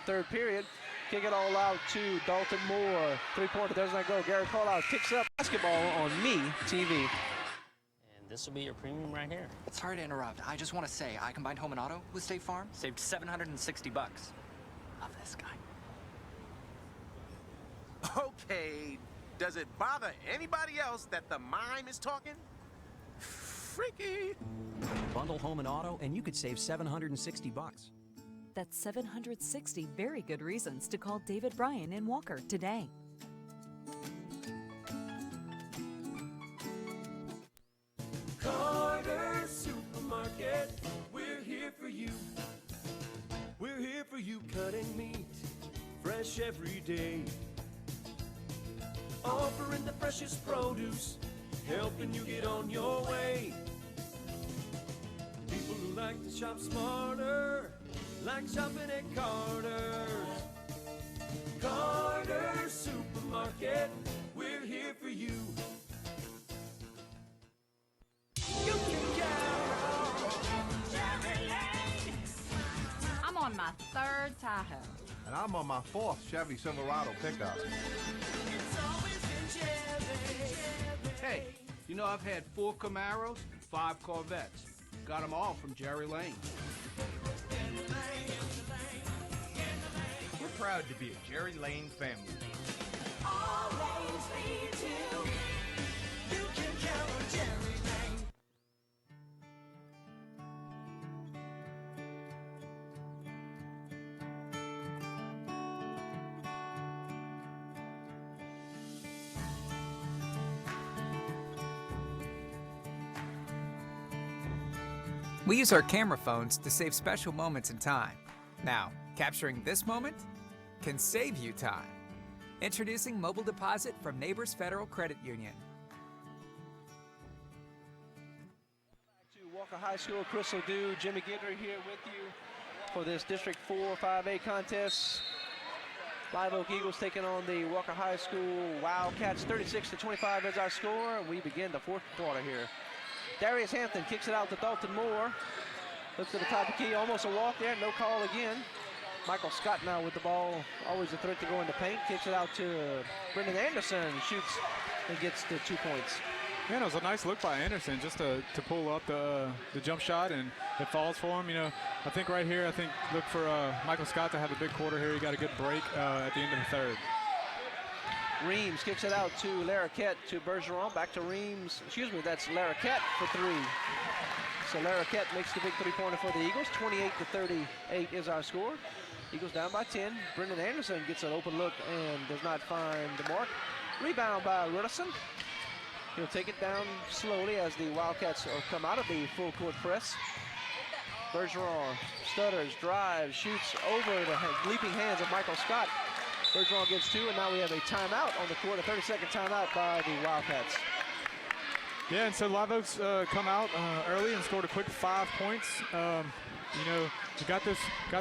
third period. Kick it all out to Dalton Moore. 3-pointer does not go. Garrett Carlisle kicks up basketball on Me TV. And this will be your premium right here. Sorry to interrupt. I just want to say I combined home and auto with State Farm. Saved $760. Love this guy. Okay, does it bother anybody else that the mime is talking? Freaky. Bundle home and auto, and you could save $760. That's 760 very good reasons to call David Bryan in Walker today. Carter Supermarket, we're here for you. We're here for you, cutting meat, fresh every day. Offering the freshest produce, helping you get on your way. People who like to shop smarter, like shopping at Carter's. Carter's Supermarket, we're here for you. You can count on Chevy Lane. I'm on my third Tahoe. And I'm on my fourth Chevy Silverado pickup. It's always been Chevy. Hey, you know I've had 4 Camaros, 5 Corvettes. Got them all from Jerry Lane. We're proud to be a Jerry Lane family. Always leads you. You can count on Jerry Lane. We use our camera phones to save special moments in time. Now, capturing this moment can save you time. Introducing Mobile Deposit from Neighbors Federal Credit Union. To Walker High School, Chris Ledoux, Jimmy Gidry here with you for this District 4 5A contest. Live Oak Eagles taking on the Walker High School Wildcats. 36-25 is our score, and we begin the fourth quarter here. Darius Hampton kicks it out to Dalton Moore. Looks to the top of the key, almost a walk there, no call again. Michael Scott now with the ball, always a threat to go in the paint. Kicks it out to Brendan Anderson, shoots and gets the 2 points. Yeah, it was a nice look by Anderson just to pull up the jump shot, and it falls for him. You know, I think right here, look for Michael Scott to have a big quarter here. He got a good break at the end of the third. Reams kicks it out to Larroquette, to Bergeron, back to Reams. Excuse me, that's Larroquette for 3. So Larroquette makes the big 3-pointer for the Eagles. 28-38 is our score. Eagles down by 10. Brendan Anderson gets an open look and does not find the mark. Rebound by Ruddison. He'll take it down slowly as the Wildcats come out of the full court press. Bergeron stutters, drives, shoots over the leaping hands of Michael Scott. Bergeron gets 2, and now we have a timeout on the court, a 30-second timeout by the Wildcats. Yeah, and so Live Oaks come out early and scored a quick 5 points. You know, we got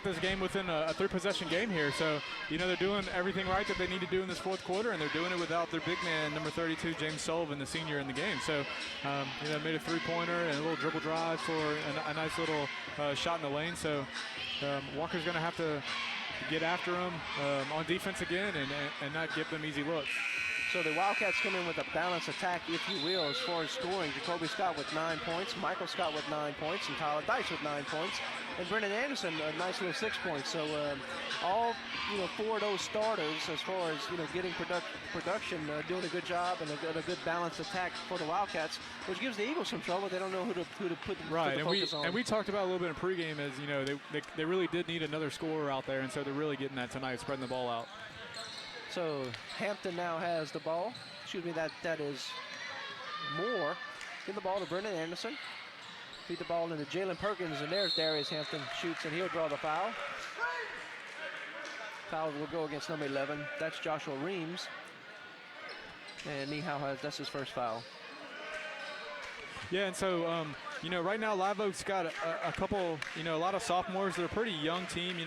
this game within a 3-possession game here. So, you know, they're doing everything right that they need to do in this fourth quarter, and they're doing it without their big man, number 32, James Sullivan, the senior in the game. So, you know, made a 3-pointer and a little dribble drive for a nice little shot in the lane. So, Walker's going to have to get after him on defense again and not give them easy looks. So the Wildcats come in with a balanced attack, if you will, as far as scoring. Jacoby Scott with 9 points, Michael Scott with 9 points, and Tyler Dice with 9 points, and Brendan Anderson a nice little 6 points. So all 4 of those starters, as far as getting production, doing a good job and a good balanced attack for the Wildcats, which gives the Eagles some trouble. They don't know who to put the focus on. And we talked about a little bit in pregame as they really did need another scorer out there, and so they're really getting that tonight, spreading the ball out. So Hampton now has the ball. Excuse me, that is Moore. Give the ball to Brendan Anderson. Feed the ball into Jalen Perkins, and there's Darius Hampton. Shoots, and he'll draw the foul. Foul will go against number 11. That's Joshua Reams. And Nihau that's his first foul. Yeah, and so, right now Live Oak's got a couple, a lot of sophomores. They're a pretty young team.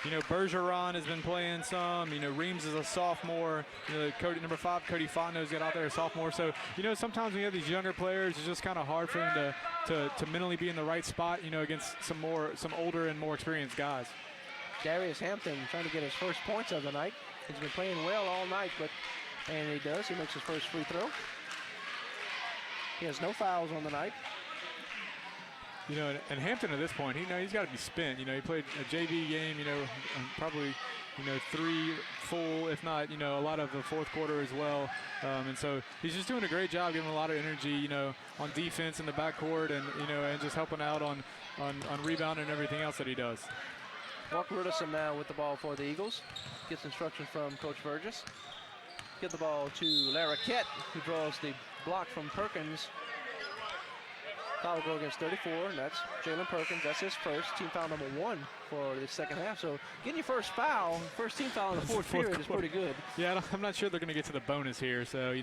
Bergeron has been playing some. Reams is a sophomore. Number 5, Cody Fontenot's got out there, a sophomore. So, sometimes when you have these younger players, it's just kind of hard for them to mentally be in the right spot, against some older and more experienced guys. Darius Hampton trying to get his first points of the night. He's been playing well all night, and he does. He makes his first free throw. He has no fouls on the night. And Hampton at this point, he's got to be spent. He played a JV game, probably, 3 full, if not, a lot of the fourth quarter as well. And so he's just doing a great job, giving a lot of energy, on defense in the backcourt and just helping out on rebound and everything else that he does. Walker Ruddison now with the ball for the Eagles. Gets instruction from Coach Burgess. Get the ball to Larroquette, who draws the block from Perkins. Foul will go against 34, and that's Jalen Perkins. That's his first, team foul number 1 for the second half. So getting your first team foul in the fourth period is pretty good. Yeah, I'm not sure they're going to get to the bonus here. So,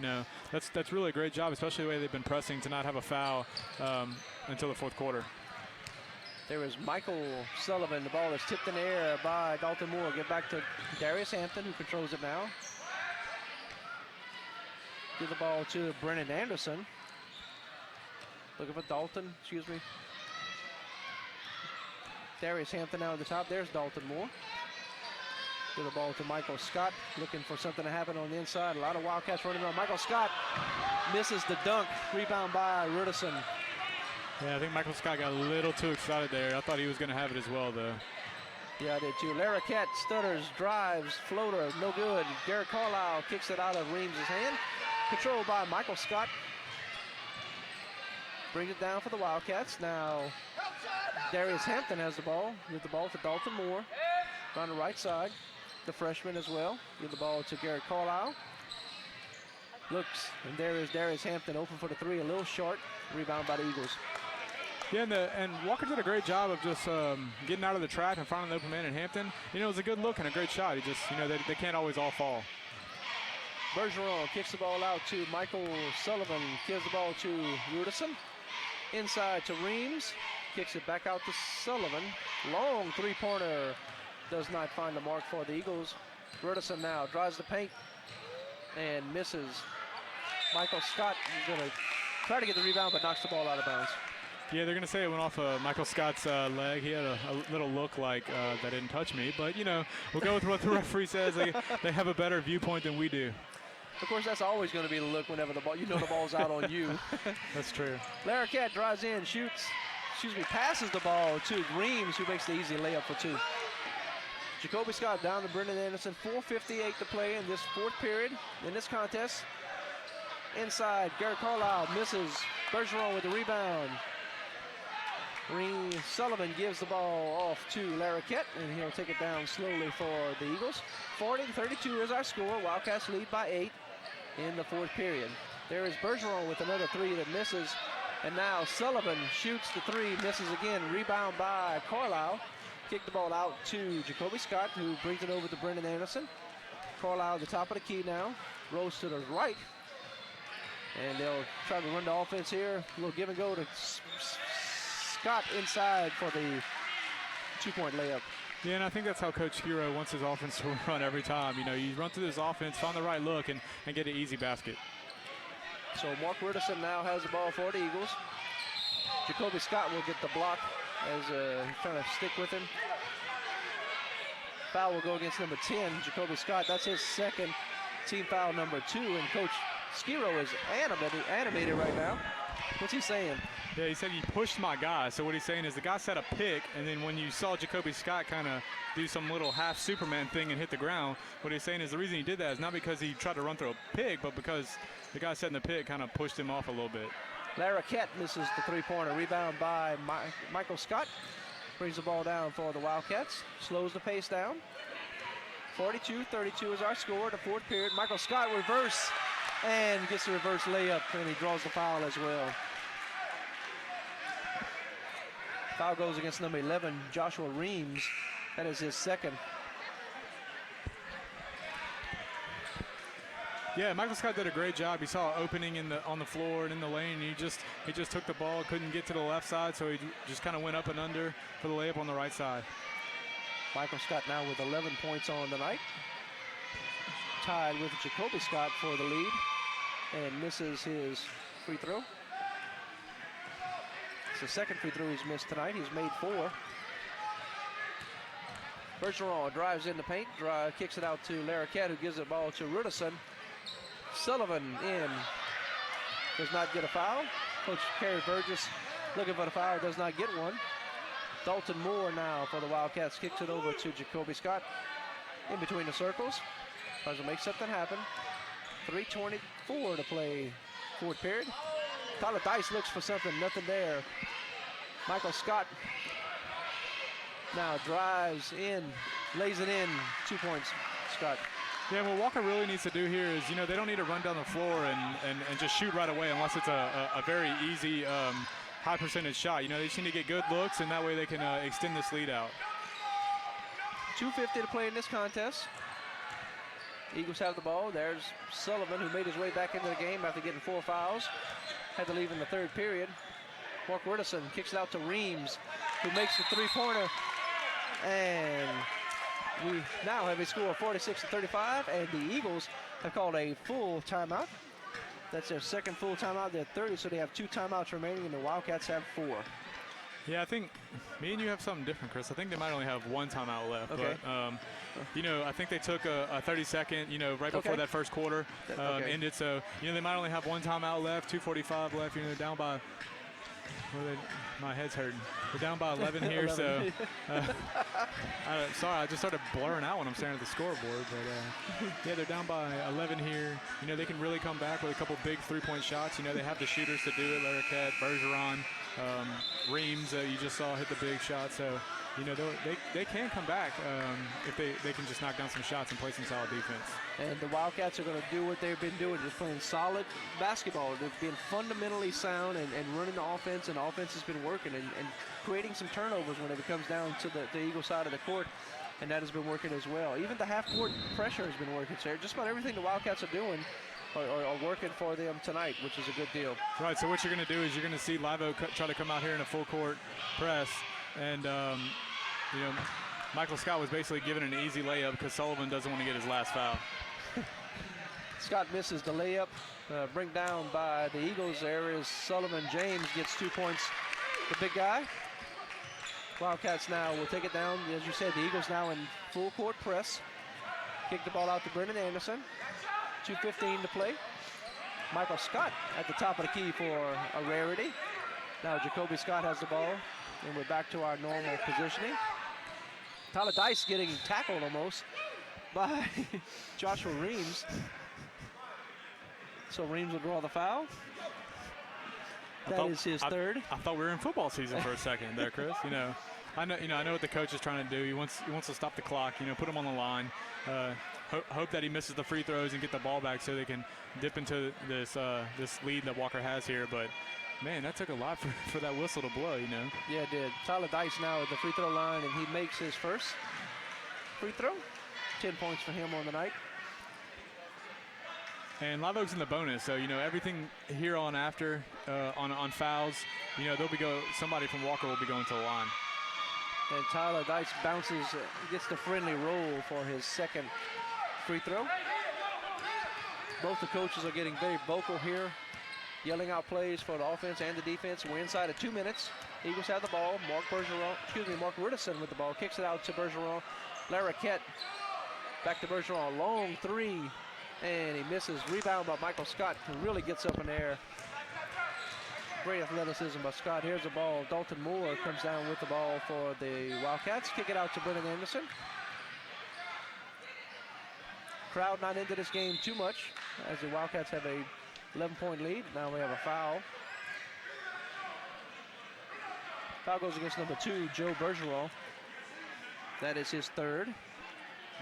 that's really a great job, especially the way they've been pressing to not have a foul until the fourth quarter. There is Michael Sullivan. The ball is tipped in the air by Dalton Moore. Get back to Darius Hampton, who controls it now. Give the ball to Brennan Anderson. Looking for Dalton, excuse me. Darius Hampton now at the top. There's Dalton Moore. Give the ball to Michael Scott, looking for something to happen on the inside. A lot of Wildcats running around. Michael Scott misses the dunk. Rebound by Rudison. Yeah, I think Michael Scott got a little too excited there. I thought he was going to have it as well, though. Yeah, I did too. Larroquette stutters, drives, floater, no good. Garrett Carlisle kicks it out of Reams' hand. Controlled by Michael Scott. Brings it down for the Wildcats. Now, Darius Hampton has the ball. Give the ball to Dalton Moore. On the right side. The freshman as well. Give the ball to Garrett Carlisle. Looks, and there is Darius Hampton open for the three, a little short. Rebound by the Eagles. Yeah, and Walker did a great job of just getting out of the trap and finding the open man in Hampton. You know, it was a good look and a great shot. He just, you know, they can't always all fall. Bergeron kicks the ball out to Michael Sullivan. Gives the ball to Rudison. Inside to Reams. Kicks it back out to Sullivan. Long three-pointer. Does not find the mark for the Eagles. Rudison now drives the paint and misses. Michael Scott is going to try to get the rebound, but knocks the ball out of bounds. Yeah, they're going to say it went off Michael Scott's leg. He had a little look like that didn't touch me. But, you know, we'll go with what the referee says. They have a better viewpoint than we do. Of course, that's always going to be the look whenever the ball, you know, the ball's out on you. That's true. Larroquette drives in, passes the ball to Reams, who makes the easy layup for two. Jacoby Scott down to Brendan Anderson. 4:58 to play in this fourth period in this contest. Inside, Garrett Carlisle misses. Bergeron with the rebound. Sullivan gives the ball off to Larroquette, and he'll take it down slowly for the Eagles. 40-32 is our score. Wildcats lead by 8 in the fourth period. There is Bergeron with another three that misses, and now Sullivan shoots the three, misses again. Rebound by Carlisle. Kick the ball out to Jacoby Scott, who brings it over to Brendan Anderson. Carlisle at the top of the key now. Rolls to the right. And they'll try to run the offense here. A little give and go to Scott inside for the two-point layup. Yeah, and I think that's how Coach Hero wants his offense to run every time. You know, you run through this offense, find the right look, and get an easy basket. So Mark Rudison now has the ball for the Eagles. Jacoby Scott will get the block as he's trying to stick with him. Foul will go against number 10, Jacoby Scott. That's his second, team foul number 2, and Coach Skiro is animated right now. What's he saying? Yeah, he said he pushed my guy. So what he's saying is the guy set a pick, and then when you saw Jacoby Scott kind of do some little half Superman thing and hit the ground, what he's saying is the reason he did that is not because he tried to run through a pick, but because the guy setting the pick kind of pushed him off a little bit. Larroquette misses the three-pointer. Rebound by Michael Scott. Brings the ball down for the Wildcats. Slows the pace down. 42-32 is our score. The fourth period. Michael Scott reverse and gets the reverse layup, and he draws the foul as well. Foul goes against number 11, Joshua Reams. That is his second. Yeah, Michael Scott did a great job. He saw an opening on the floor and in the lane. And he just took the ball, couldn't get to the left side, so he just kind of went up and under for the layup on the right side. Michael Scott now with 11 points on the night. Tied with Jacoby Scott for the lead, and misses his free throw. It's the second free throw he's missed tonight. He's made 4. Bergeron drives in the paint, kicks it out to Larroquette, who gives the ball to Rudison. Sullivan in, does not get a foul. Coach Kerry Burgess looking for the foul, does not get one. Dalton Moore now for the Wildcats, kicks it over to Jacoby Scott in between the circles. Tries to make something happen. 3:24 to play fourth period. Tyler Dice looks for something, nothing there. Michael Scott now drives in, lays it in, 2 points, Scott. Yeah, what Walker really needs to do here is, you know, they don't need to run down the floor and just shoot right away unless it's a very easy high percentage shot. You know, they just need to get good looks, and that way they can extend this lead out. 2:50 to play in this contest. Eagles have the ball. There's Sullivan, who made his way back into the game after getting 4 fouls. Had to leave in the third period. Mark Rudison kicks it out to Reams, who makes the three-pointer. And we now have a score of 46-35, and the Eagles have called a full timeout. That's their second full timeout. They're 30, so they have 2 timeouts remaining, and the Wildcats have 4. Yeah, I think me and you have something different, Chris. I think they might only have one timeout left. Okay. But, you know, I think they took a 30-second, you know, right before that first quarter ended. So, you know, they might only have one timeout left, 2:45 left. You know, down by, my head's hurting. They're down by 11 here. 11. So, sorry, I just started blurring out when I'm staring at the scoreboard. But, yeah, they're down by 11 here. You know, they can really come back with a couple big three-point shots. You know, they have the shooters to do it, Larroquette, Bergeron. Reams, you just saw hit the big shot, so you know they can come back if they can just knock down some shots and play some solid defense. And the Wildcats are going to do what they've been doing, just playing solid basketball. They've been fundamentally sound and running the offense, and the offense has been working and creating some turnovers when it comes down to the Eagle side of the court, and that has been working as well. Even the half-court pressure has been working, so just about everything the Wildcats are doing are working for them tonight, which is a good deal. Right, so what you're going to do is you're going to see Live Oak try to come out here in a full-court press, and, you know, Michael Scott was basically given an easy layup because Sullivan doesn't want to get his last foul. Scott misses the layup. Bring down by the Eagles there is Sullivan. James gets 2 points. The big guy. Wildcats now will take it down. As you said, the Eagles now in full-court press. Kick the ball out to Brennan Anderson. 2:15 to play. Michael Scott at the top of the key for a rarity. Now Jacoby Scott has the ball, and we're back to our normal positioning. Tyler Dice getting tackled almost by Joshua Reams. So Reams will draw the foul. That is his third. I thought we were in football season for a second there, Chris. I know what the coach is trying to do. He wants to stop the clock. Put him on the line. Hope that he misses the free throws and get the ball back so they can dip into this lead that Walker has here. But man, that took a lot for that whistle to blow. Yeah, it did. Tyler Dice now at the free throw line, and he makes his first free throw. 10 points for him on the night. And Live Oak's in the bonus, so everything here on after on fouls, somebody from Walker will be going to the line. And Tyler Dice bounces, gets the friendly roll for his second free throw. Both the coaches are getting very vocal here, yelling out plays for the offense and the defense. We're inside of 2 minutes. Eagles have the ball. Mark Ridderson with the ball, kicks it out to Bergeron. Larroquette back to Bergeron, long three, and he misses. Rebound by Michael Scott, who really gets up in the air. Great athleticism by Scott. Here's the ball. Dalton Moore comes down with the ball for the Wildcats. Kick it out to Brennan Anderson. Crowd not into this game too much as the Wildcats have a 11-point lead. Now we have a foul. Foul goes against number 2, Joe Bergeron. That is his third.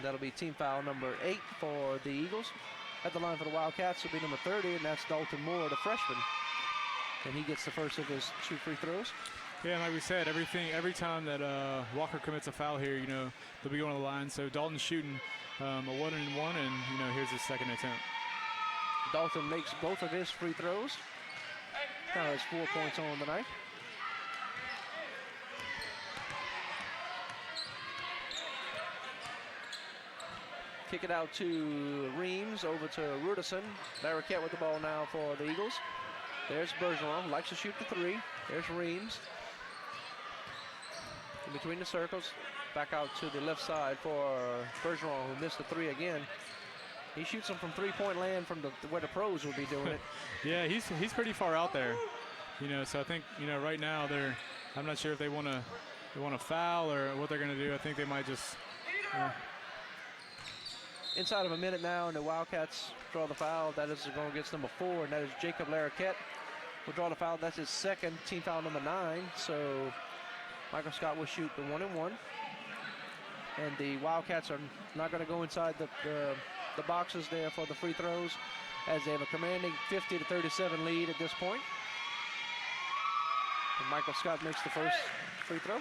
That'll be team foul number 8 for the Eagles. At the line for the Wildcats will be number 30, and that's Dalton Moore, the freshman. And he gets the first of his 2 free throws. Yeah, like we said, every time that Walker commits a foul here, they'll be going to the line. So Dalton's shooting a 1-and-1, and here's his second attempt. Dalton makes both of his free throws. Now has 4 points on the night. Kick it out to Reams, over to Ruderson. Larroquette with the ball now for the Eagles. There's Bergeron, likes to shoot the 3. There's Reams. In between the circles, back out to the left side for Bergeron, who missed the 3 again. He shoots them from three-point land from where the pros will be doing it. Yeah, he's pretty far out there. So I think, right now I'm not sure if they want to foul or what they're going to do. I think they might just... Inside of a minute now, and the Wildcats draw the foul. That is going against number 4, and that is Jacob Larroquette. Will draw the foul. That's his second, team foul number 9. So Michael Scott will shoot the 1-and-1. And the Wildcats are not going to go inside the boxes there for the free throws, as they have a commanding 50-37 lead at this point. And Michael Scott makes the first free throw.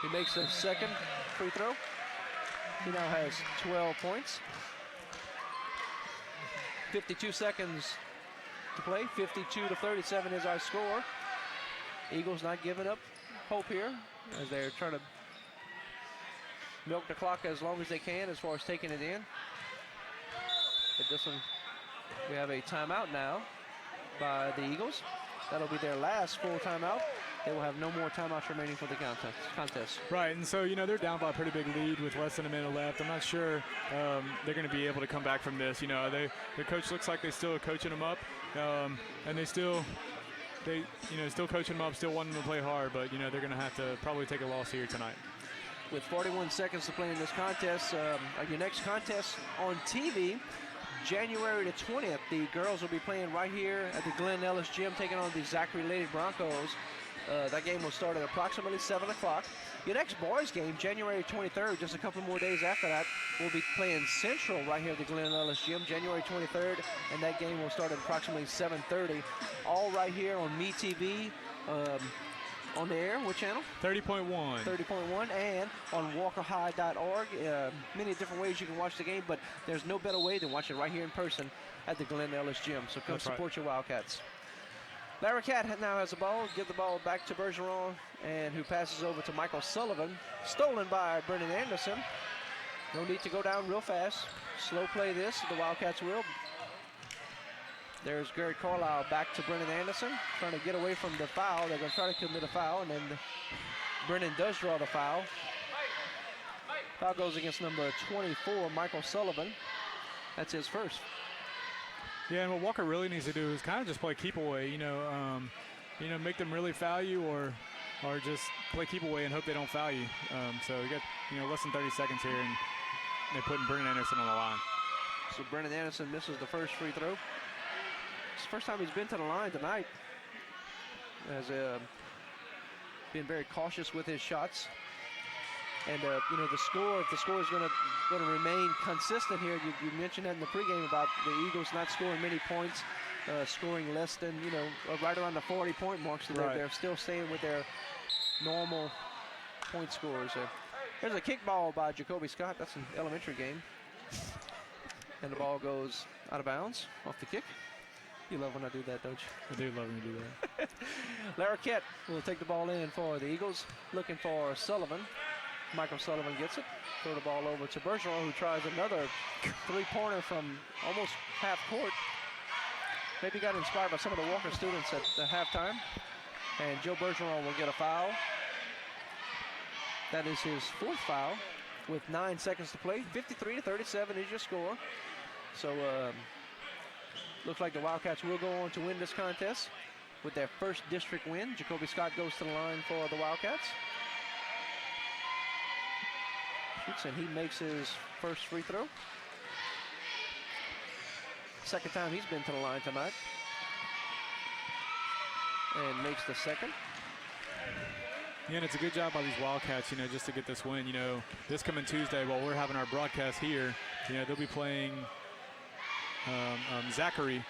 He makes the second free throw. He now has 12 points. 52 seconds to play. 52-37 is our score. Eagles not giving up hope here as they're trying to milk the clock as long as they can as far as taking it in. But this one, we have a timeout now by the Eagles. That'll be their last full timeout. They will have no more timeouts remaining for the contest. Right, and so, they're down by a pretty big lead with less than a minute left. I'm not sure they're going to be able to come back from this. The coach looks like they're still coaching them up, and they still coaching them up, still wanting them to play hard, but, they're going to have to probably take a loss here tonight. With 41 seconds to play in this contest, your next contest on TV, January the 20th, the girls will be playing right here at the Glenn Ellis Gym, taking on the Zachary Lady Broncos. That game will start at approximately 7 o'clock. Your next boys game, January 23rd, just a couple more days after that, we'll be playing Central right here at the Glenn Ellis Gym, January 23rd, and that game will start at approximately 7:30. All right here on MeTV, on the air, what channel? 30.1. 30.1, and on walkerhigh.org. Many different ways you can watch the game, but there's no better way than watch it right here in person at the Glenn Ellis Gym. So come support your Wildcats. Larry Cat now has the ball. Give the ball back to Bergeron, and who passes over to Michael Sullivan. Stolen by Brennan Anderson. No need to go down real fast. Slow play this, the Wildcats will. There's Garrett Carlisle back to Brennan Anderson, trying to get away from the foul. They're going to try to commit a foul, and then Brennan does draw the foul. Foul goes against number 24, Michael Sullivan. That's his first. Yeah, and what Walker really needs to do is kind of just play keep away, make them really foul you or just play keep away and hope they don't foul you. So you got, less than 30 seconds here, and they're putting Brennan Anderson on the line. So Brennan Anderson misses the first free throw. It's the first time he's been to the line tonight. Has been very cautious with his shots. And the score, if the score is going to remain consistent here, you mentioned that in the pregame about the Eagles not scoring many points, scoring less than right around the 40-point mark, so they're still staying with their normal point scores. There's a kickball by Jacoby Scott. That's an elementary game, and the ball goes out of bounds off the kick. You love when I do that, don't you? I do love when you do that. Larroquette will take the ball in for the Eagles, looking for Sullivan. Michael Sullivan gets it. Throw the ball over to Bergeron, who tries another three-pointer from almost half court. Maybe got inspired by some of the Walker students at the halftime. And Joe Bergeron will get a foul. That is his fourth foul with 9 seconds to play. 53-37 is your score. So looks like the Wildcats will go on to win this contest with their first district win. Jacoby Scott goes to the line for the Wildcats. Shoots, and he makes his first free throw. Second time he's been to the line tonight. And makes the second. Yeah, and it's a good job by these Wildcats, just to get this win. This coming Tuesday, while we're having our broadcast here, they'll be playing Zachary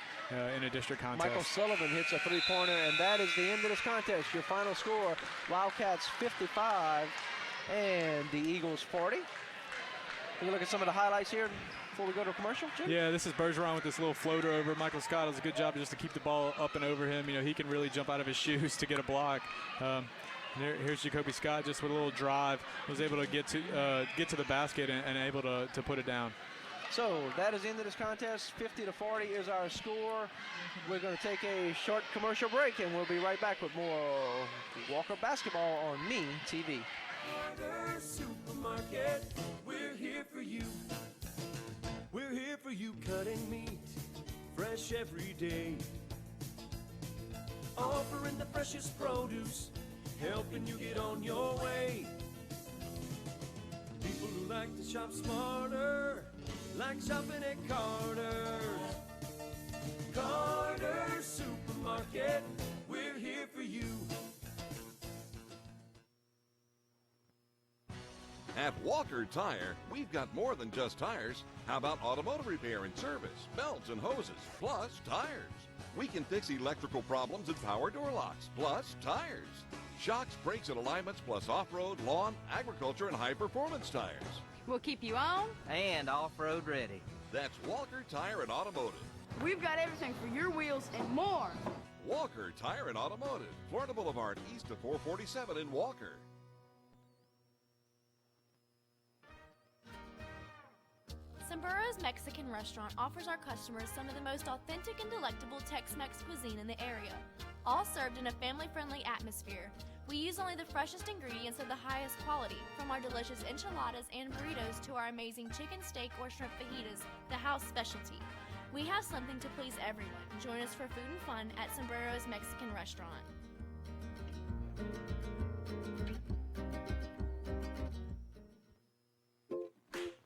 in a district contest. Michael Sullivan hits a three-pointer, and that is the end of this contest. Your final score, Wildcats 55 and the Eagles 40. We'll look at some of the highlights here before we go to a commercial, Jim? Yeah, this is Bergeron with this little floater over. Michael Scott does a good job just to keep the ball up and over him. He can really jump out of his shoes to get a block. Here's Jacoby Scott just with a little drive. Was able to get to the basket and able to put it down. So that is the end of this contest. 50-40 is our score. We're going to take a short commercial break, and we'll be right back with more Walker basketball on MeTV. Walker Supermarket, we're here for you. We're here for you, cutting meat, fresh every day. Offering the freshest produce, helping you get on your way. People who like to shop smarter, like shopping at Carter's. Carter's Supermarket, we're here for you. At Walker Tire, we've got more than just tires. How about automotive repair and service, belts and hoses, plus tires? We can fix electrical problems and power door locks, plus tires. Shocks, brakes, and alignments, plus off-road, lawn, agriculture, and high-performance tires. We'll keep you on and off-road ready. That's Walker Tire and Automotive. We've got everything for your wheels and more. Walker Tire and Automotive, Florida Boulevard, east of 447 in Walker. Sombrer's Mexican Restaurant offers our customers some of the most authentic and delectable Tex-Mex cuisine in the area, all served in a family-friendly atmosphere. We use only the freshest ingredients of the highest quality, from our delicious enchiladas and burritos to our amazing chicken steak or shrimp fajitas, the house specialty. We have something to please everyone. Join us for food and fun at Sombrero's Mexican Restaurant.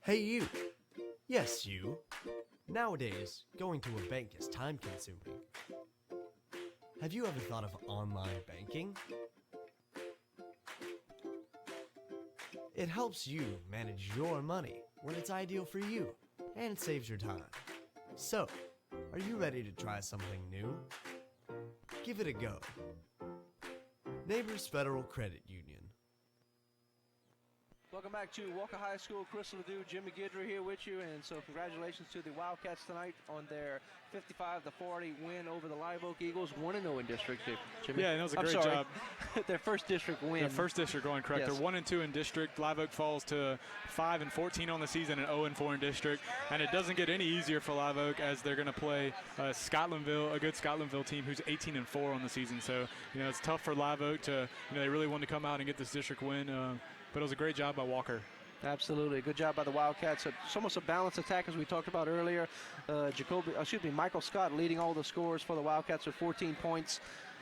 Hey you! Yes, you! Nowadays, going to a bank is time consuming. Have you ever thought of online banking? It helps you manage your money when it's ideal for you, and it saves your time. So, are you ready to try something new? Give it a go. Neighbors Federal Credit Union. Welcome back to Walker High School. Chris Ledoux, Jimmy Guidry here with you, and so congratulations to the Wildcats tonight on their 55-40 win over the Live Oak Eagles, 1-0 in district. Jimmy. Yeah, and that was a great job. Their first district win. Their first district going correct. Yes. They're 1-2 in district. Live Oak falls to 5-14 on the season and 0-4 in district. And it doesn't get any easier for Live Oak as they're going to play Scotlandville, a good Scotlandville team who's 18-4 on the season. So it's tough for Live Oak to they really wanted to come out and get this district win. But it was a great job by Walker. Absolutely. Good job by the Wildcats. It's almost a balanced attack as we talked about earlier. Michael Scott leading all the scores for the Wildcats with 14 points.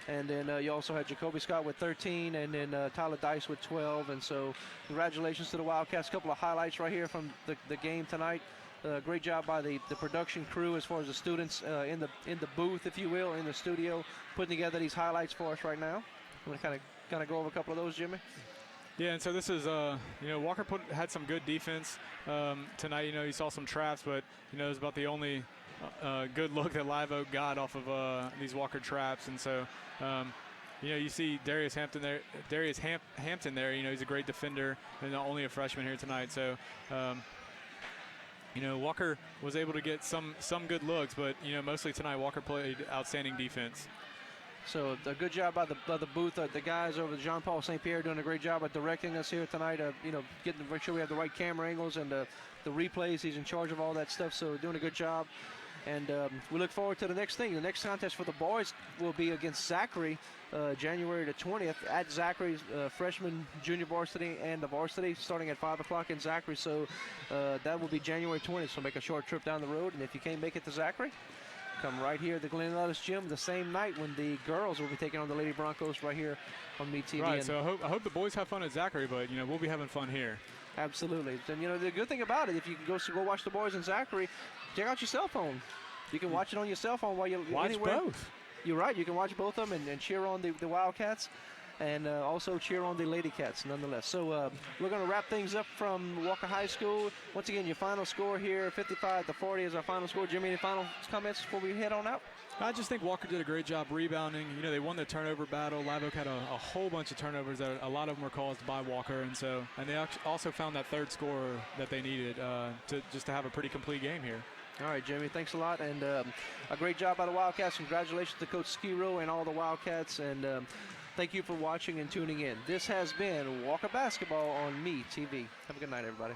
And then you also had Jacoby Scott with 13 and then Tyler Dice with 12. And so congratulations to the Wildcats. A couple of highlights right here from the game tonight. Great job by the production crew as far as the students in the booth, if you will, in the studio, putting together these highlights for us right now. You want to kind of go over a couple of those, Jimmy? Yeah, and so this is, Walker had some good defense tonight. You saw some traps, but, it was about the only good look that Live Oak got off of these Walker traps. And so, you see Darius Hampton there. He's a great defender and only a freshman here tonight. So, Walker was able to get some good looks, but, mostly tonight Walker played outstanding defense. So a good job by the booth. The guys over at Jean Paul St. Pierre doing a great job at directing us here tonight. Make sure we have the right camera angles and the replays. He's in charge of all that stuff, so doing a good job. And we look forward to the next thing. The next contest for the boys will be against Zachary, January the 20th at Zachary's freshman, junior varsity, and the varsity starting at 5 o'clock in Zachary. So that will be January 20th. So make a short trip down the road. And if you can't make it to Zachary, come right here at the Glen Ellis Gym the same night when the girls will be taking on the Lady Broncos right here on MeTV. Right, so I hope the boys have fun at Zachary, but, we'll be having fun here. Absolutely. And, the good thing about it, if you can go watch the boys in Zachary, check out your cell phone. You can watch it on your cell phone while you're watch anywhere. Both. You're right. You can watch both of them and cheer on the Wildcats and also cheer on the Lady Cats nonetheless. So we're going to wrap things up from Walker High School. Once again, your final score here, 55-40 is our final score. Jimmy, any final comments before we head on out? I just think Walker did a great job rebounding. They won the turnover battle. Live Oak had a whole bunch of turnovers. That a lot of them were caused by Walker, and they also found that third scorer that they needed to have a pretty complete game here. All right, Jimmy, thanks a lot, and a great job by the Wildcats. Congratulations to Coach Skiro and all the Wildcats, and thank you for watching and tuning in. This has been Walker Basketball on MeTV. Have a good night, everybody.